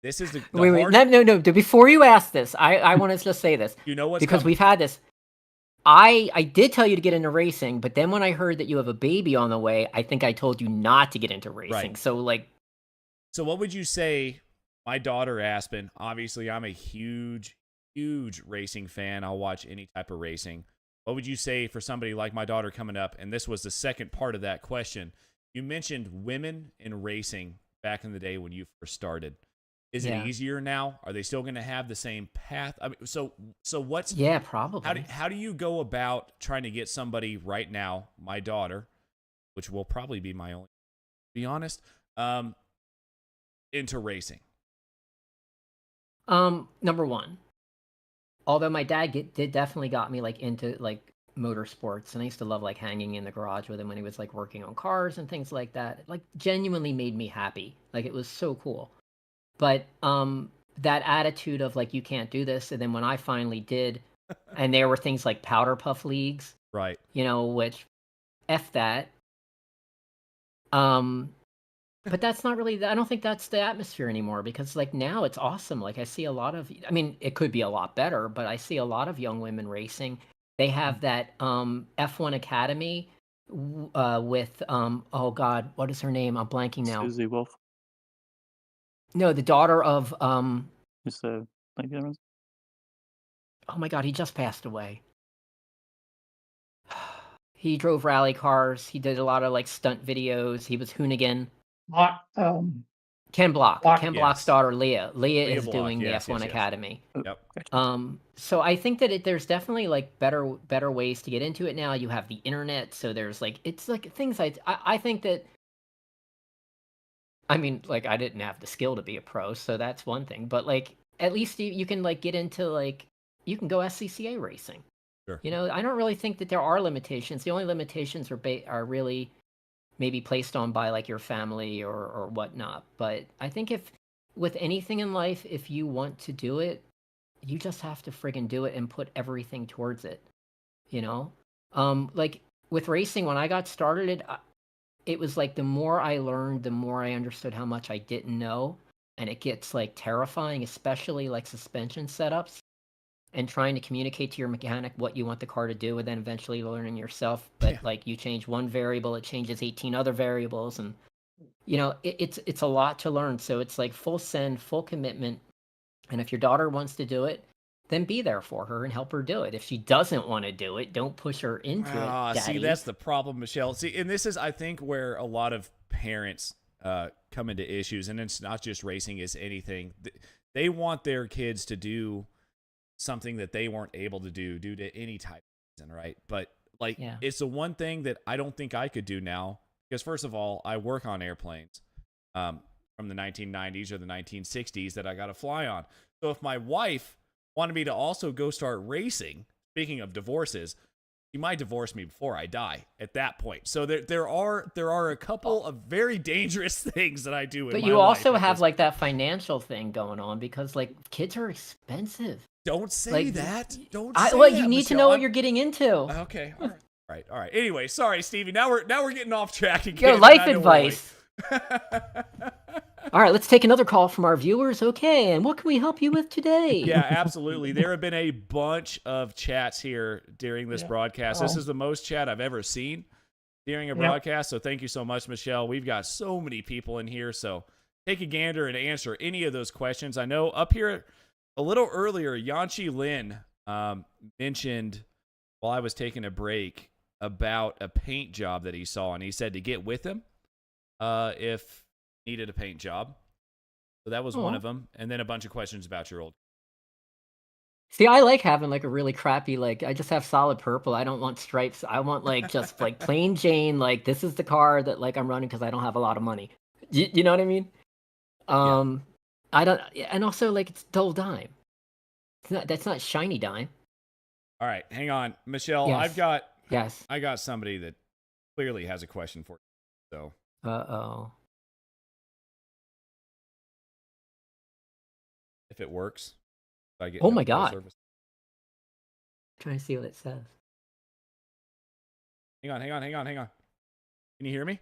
This is the wait. No. Before you ask this, I want to just say this. You know what's because coming. We've had this. I did tell you to get into racing, but then when I heard that you have a baby on the way, I think I told you not to get into racing. Right. So what would you say? My daughter Aspen, obviously I'm a huge racing fan. I'll watch any type of racing. What would you say for somebody like my daughter coming up? And this was the second part of that question. You mentioned women in racing back in the day when you first started. Is it easier now? Are they still going to have the same path? I mean, so what's probably. How do you go about trying to get somebody right now, my daughter, which will probably be my only, to be honest, into racing? Number one, although my dad did definitely got me like into like motorsports, and I used to love like hanging in the garage with him when he was like working on cars and things like that. It, like, genuinely made me happy. Like, it was so cool. But that attitude of like, you can't do this, and then when I finally did, and there were things like powder puff leagues, right? You know, which F that. But that's not really, I don't think that's the atmosphere anymore, because like now it's awesome. Like, I see a lot of, I mean, it could be a lot better, but I see a lot of young women racing. They have that F1 Academy with oh God, what is her name? I'm blanking now. Susie Wolf. No, the daughter of Just like that. Oh my God, he just passed away. He drove rally cars. He did a lot of like stunt videos. He was Hoonigan. Ken Block. Ken Block's daughter, Leah. Leah is Block, doing the F1 Academy. Yep. So I think that there's definitely like better ways to get into it now. You have the internet, so there's like, it's like things I think that, I mean, like, I didn't have the skill to be a pro, so that's one thing. But like, at least you can like get into like, you can go SCCA racing. Sure. You know, I don't really think that there are limitations. The only limitations are really maybe placed on by like your family or whatnot. But I think if with anything in life, if you want to do it, you just have to friggin' do it and put everything towards it. You know, like with racing, when I got started, it was like the more I learned, the more I understood how much I didn't know, and it gets like terrifying, especially like suspension setups. And trying to communicate to your mechanic what you want the car to do, and then eventually learning yourself. But like, you change one variable, it changes 18 other variables, and you know, it's a lot to learn. So it's like full send, full commitment. And if your daughter wants to do it, then be there for her and help her do it. If she doesn't want to do it, don't push her into it. Daddy. See, that's the problem, Michele. See, and this is, I think, where a lot of parents come into issues, and it's not just racing; it's anything. They want their kids to do something that they weren't able to do due to any type of reason, right? But like, it's the one thing that I don't think I could do now, because first of all, I work on airplanes from the 1990s or the 1960s that I got to fly on. So if my wife wanted me to also go start racing, speaking of divorces, she might divorce me before I die at that point. So there are a couple of very dangerous things that I do in my life. But you also have like that financial thing going on, because like, kids are expensive. Don't say like, that. Don't say that, you need Michele. to know what you're getting into. Okay. All right. Anyway, sorry, Stevie. Now we're getting off track again. Your life advice. All right, let's take another call from our viewers. Okay, and what can we help you with today? Yeah, absolutely. There have been a bunch of chats here during this broadcast. This is the most chat I've ever seen during a broadcast. So thank you so much, Michele. We've got so many people in here. So take a gander and answer any of those questions. I know up here a little earlier, Yanchi Lynn mentioned while I was taking a break about a paint job that he saw, and he said to get with him if needed a paint job. So that was one of them, and then a bunch of questions about your old. See, I like having like a really crappy, like, I just have solid purple. I don't want stripes. I want like just like plain Jane. Like, this is the car that like I'm running because I don't have a lot of money. You know what I mean? I don't, and also like, it's dull dime. That's not shiny dime. All right, hang on, Michele. Yes. I got somebody that clearly has a question for you. So. If it works, I get. Oh my God. trying to see what it says. Hang on. Can you hear me?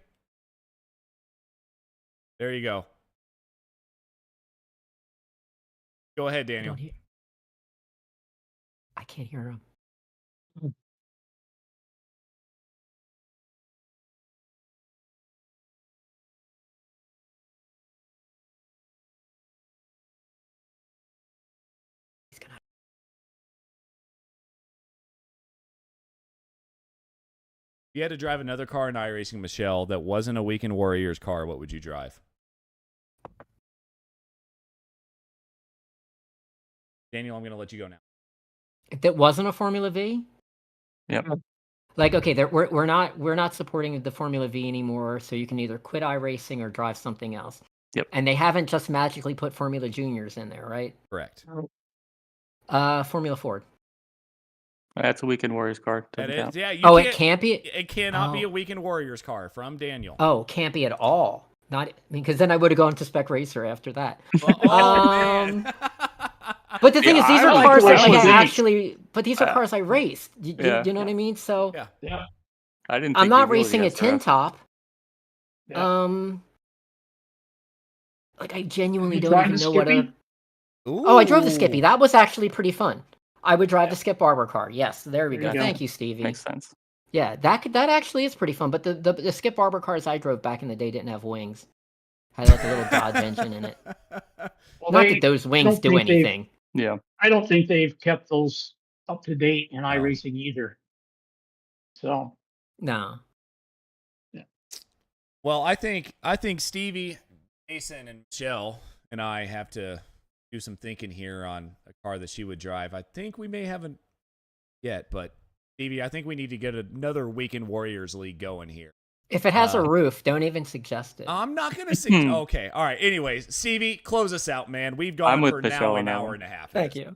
There you go. Go ahead, Daniel. I can't hear him. If you had to drive another car in iRacing, Michele, that wasn't a Weekend Warriors car, what would you drive? Daniel, I'm going to let you go now. If that wasn't a Formula V? Yep. Like, okay, we're not supporting the Formula V anymore, so you can either quit iRacing or drive something else. Yep. And they haven't just magically put Formula Juniors in there, right? Correct. Formula Ford. That's a Weekend Warriors car. It can't be. It cannot be a Weekend Warriors car from Daniel. Oh, can't be at all. Not because then I would have gone to Spec Racer after that. Man. But the thing is, these are cars that I actually. But these are cars I raced. You know what I mean? So yeah. I didn't. I'm not racing a tin top. Yeah. Like I genuinely don't even know what a. Ooh. Oh, I drove the Skippy. That was actually pretty fun. I would drive the Skip Barber car. Yes, there we go. Thank you, Stevie. Makes sense. Yeah, that actually is pretty fun. But the Skip Barber cars I drove back in the day didn't have wings. Had like a little Dodge engine in it. Well, not that those wings do anything. Yeah. I don't think they've kept those up to date in iRacing either. So. No. Yeah. Well, I think Stevie, Mason, and Michele and I have to do some thinking here on a car that she would drive. I think we may haven't yet, but Stevie, I think we need to get another Weekend Warriors League going here. If it has a roof, don't even suggest it. I'm not going to say. Okay. All right. Anyways, Stevie, close us out, man. We've gone for now an hour and a half. Thank you.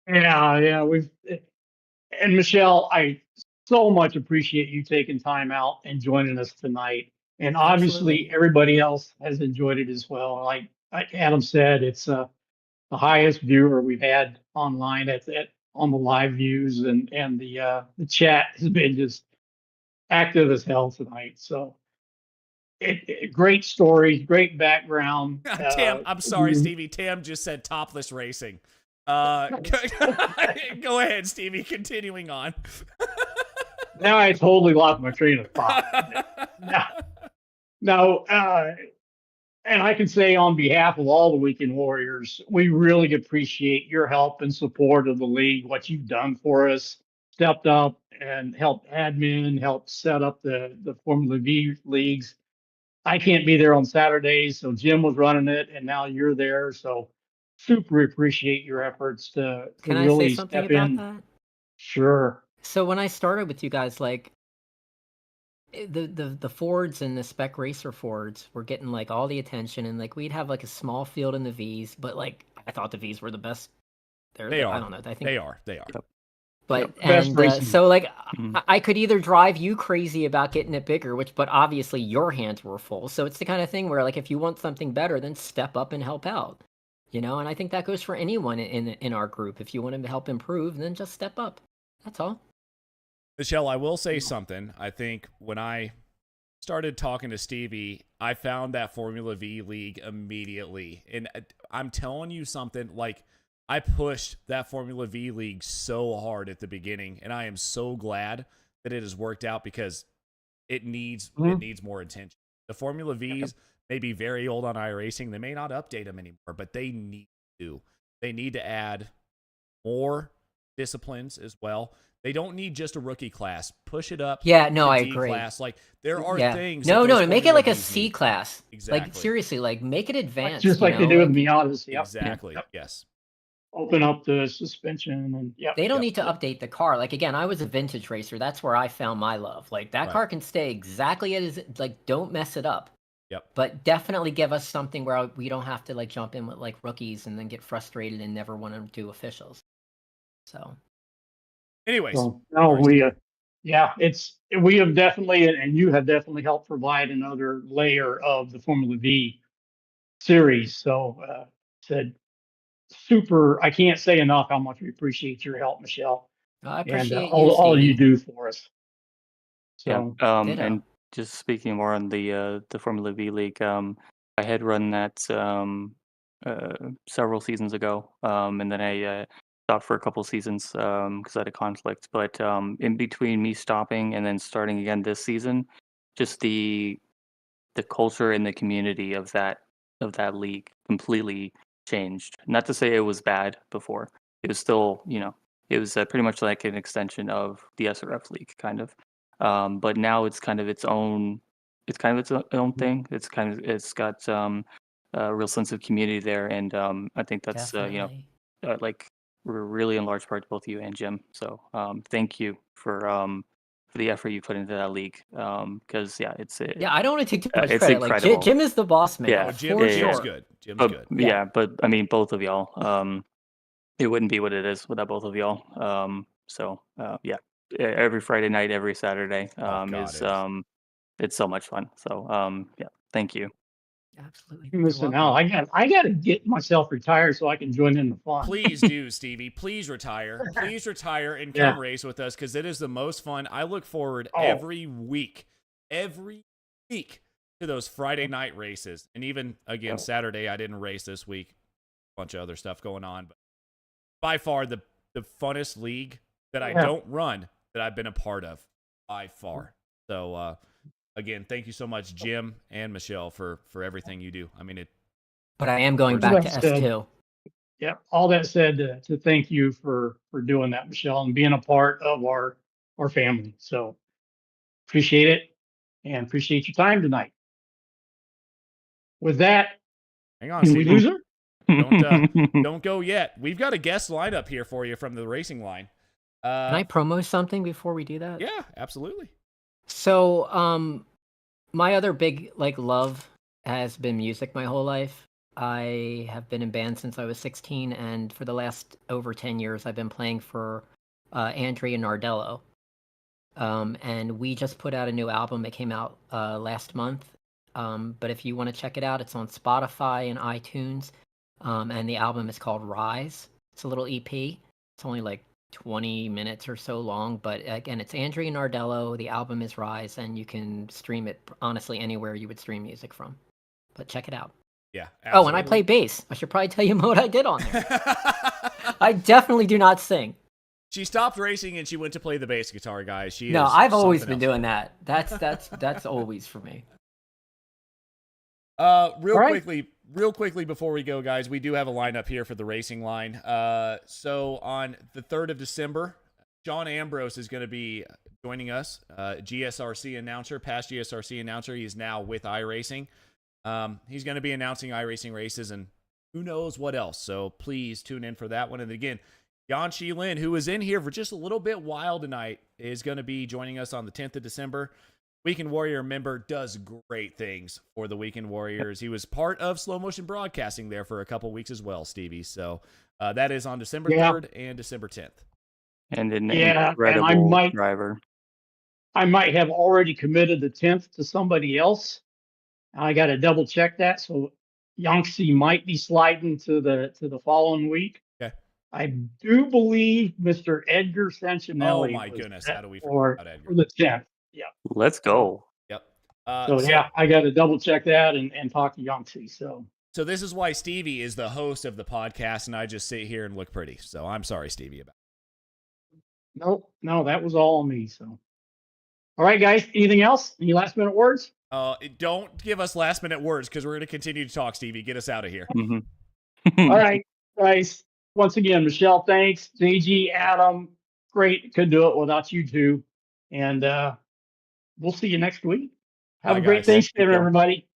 Yeah. And Michele, I so much appreciate you taking time out and joining us tonight. And obviously, everybody else has enjoyed it as well. Like Adam said, it's the highest viewer we've had online on the live views, and the chat has been just active as hell tonight. So great stories, great background. Tam, I'm sorry, Stevie. Tam just said topless racing. Go ahead, Stevie. Continuing on. Now I totally lost my train of thought. Now, and I can say on behalf of all the Weekend Warriors, we really appreciate your help and support of the league, what you've done for us, stepped up and helped admin, helped set up the Formula V leagues. I can't be there on Saturdays, so Jim was running it, and now you're there. So super appreciate your efforts to really I say something step about in. that? Sure. So when I started with you guys, like the Fords and the Spec Racer Fords were getting like all the attention, and like we'd have like a small field in the Vs, but like I thought the Vs were the best. They are. I don't know. I think they are. But so like I could either drive you crazy about getting it bigger, but obviously your hands were full. So it's the kind of thing where like if you want something better, then step up and help out. And I think that goes for anyone in our group. If you want to help improve, then just step up. That's all. Michele, I will say something. I think when I started talking to Stevie, I found that Formula V league immediately. And I'm telling you something, like I pushed that Formula V league so hard at the beginning, and I am so glad that it has worked out because it needs more attention. The Formula Vs may be very old on iRacing. They may not update them anymore, but they need to. They need to add more disciplines as well. They don't need just a rookie class. Push it up. Yeah, no, I D agree. Class. Like there are things. No, make it like a C class. Exactly. Like seriously, like make it advanced. Just like they do with Miatas. Yep. Exactly. Yep. Yes. Open up the suspension and they don't need to update the car. Like again, I was a vintage racer. That's where I found my love. Like that car can stay exactly as like don't mess it up. Yep. But definitely give us something where we don't have to like jump in with like rookies and then get frustrated and never want to do officials. So. Anyways. So, no, we have definitely, and you have definitely helped provide another layer of the Formula V series. So said super, I can't say enough how much we appreciate your help, Michele. I appreciate all you do for us. So, and just speaking more on the Formula V League, I had run that several seasons ago, and then I stopped for a couple seasons because I had a conflict. But in between me stopping and then starting again this season, just the culture and the community of that league completely changed. Not to say it was bad before; it was still, it was pretty much like an extension of the SRF league, kind of. But now it's kind of its own. It's kind of its own thing. It's got a real sense of community there, and I think that's like we're really in large part to both you and Jim. So thank you for the effort you put into that league. Because I don't want to take too much it's credit. incredible. Like Jim is the boss man. Yeah, Jim's good. Jim's good. Yeah, but I mean both of y'all. It wouldn't be what it is without both of y'all. So every Friday night, every Saturday it's so much fun. So thank you. Absolutely. Listen, now I got to get myself retired so I can join in the fun. Please do, Stevie. Please retire. Please retire and come race with us because it is the most fun. I look forward every week to those Friday night races. And even again, Saturday, I didn't race this week. A bunch of other stuff going on, but by far the funnest league that I don't run that I've been a part of by far. So again, thank you so much, Jim and Michele, for everything you do. I mean But I am going back to S2. Yeah, all that said, to thank you for doing that, Michele, and being a part of our family. So appreciate it and appreciate your time tonight. With that, hang on, can we lose her? Don't go yet. We've got a guest lineup here for you from the racing line. Can I promo something before we do that? Yeah, absolutely. So, my other big love has been music my whole life. I have been in bands since I was 16, and for the last over 10 years, I've been playing for Andrea Nardello. And we just put out a new album. It came out last month. But if you want to check it out, it's on Spotify and iTunes. And the album is called Rise. It's a little EP. It's only 20 minutes or so long, but again, it's Andrea Nardello. The album is Rise, and you can stream it honestly anywhere you would stream music from. But check it out. Yeah. Absolutely. Oh, and I play bass. I should probably tell you what I did on there. I definitely do not sing. She stopped racing and she went to play the bass guitar, guys. I've always been doing that. That's always for me. Real quickly before we go, guys, we do have a lineup here for the racing line. So on the 3rd of December, John Ambrose is going to be joining us, GSRC announcer, past GSRC announcer. He's now with iRacing. He's going to be announcing iRacing races and who knows what else. So please tune in for that one. And again, Yanchi Lynn, who was in here for just a little bit while tonight, is going to be joining us on the 10th of December. Weekend Warrior member, does great things for the Weekend Warriors. He was part of Slow Motion Broadcasting there for a couple weeks as well, Stevie. So that is on December 3rd and December 10th. And an incredible driver. I might have already committed the 10th to somebody else. I got to double check that. So Yangtze might be sliding to the following week. Okay. I do believe Mr. Edgar Sancinelli. Oh my goodness! How do we forget about Edgar? For the 10th. Yeah. Let's go. Yep. I got to double check that and talk to Yangtze. So this is why Stevie is the host of the podcast, and I just sit here and look pretty. So I'm sorry, Stevie, about it. No, that was all on me. So, all right, guys. Anything else? Any last minute words? Don't give us last minute words because we're going to continue to talk, Stevie. Get us out of here. Mm-hmm. All right, guys. Once again, Michele, thanks. JG, Adam, great. Couldn't do it without you two. And we'll see you next week. Have a great Thanksgiving, everybody.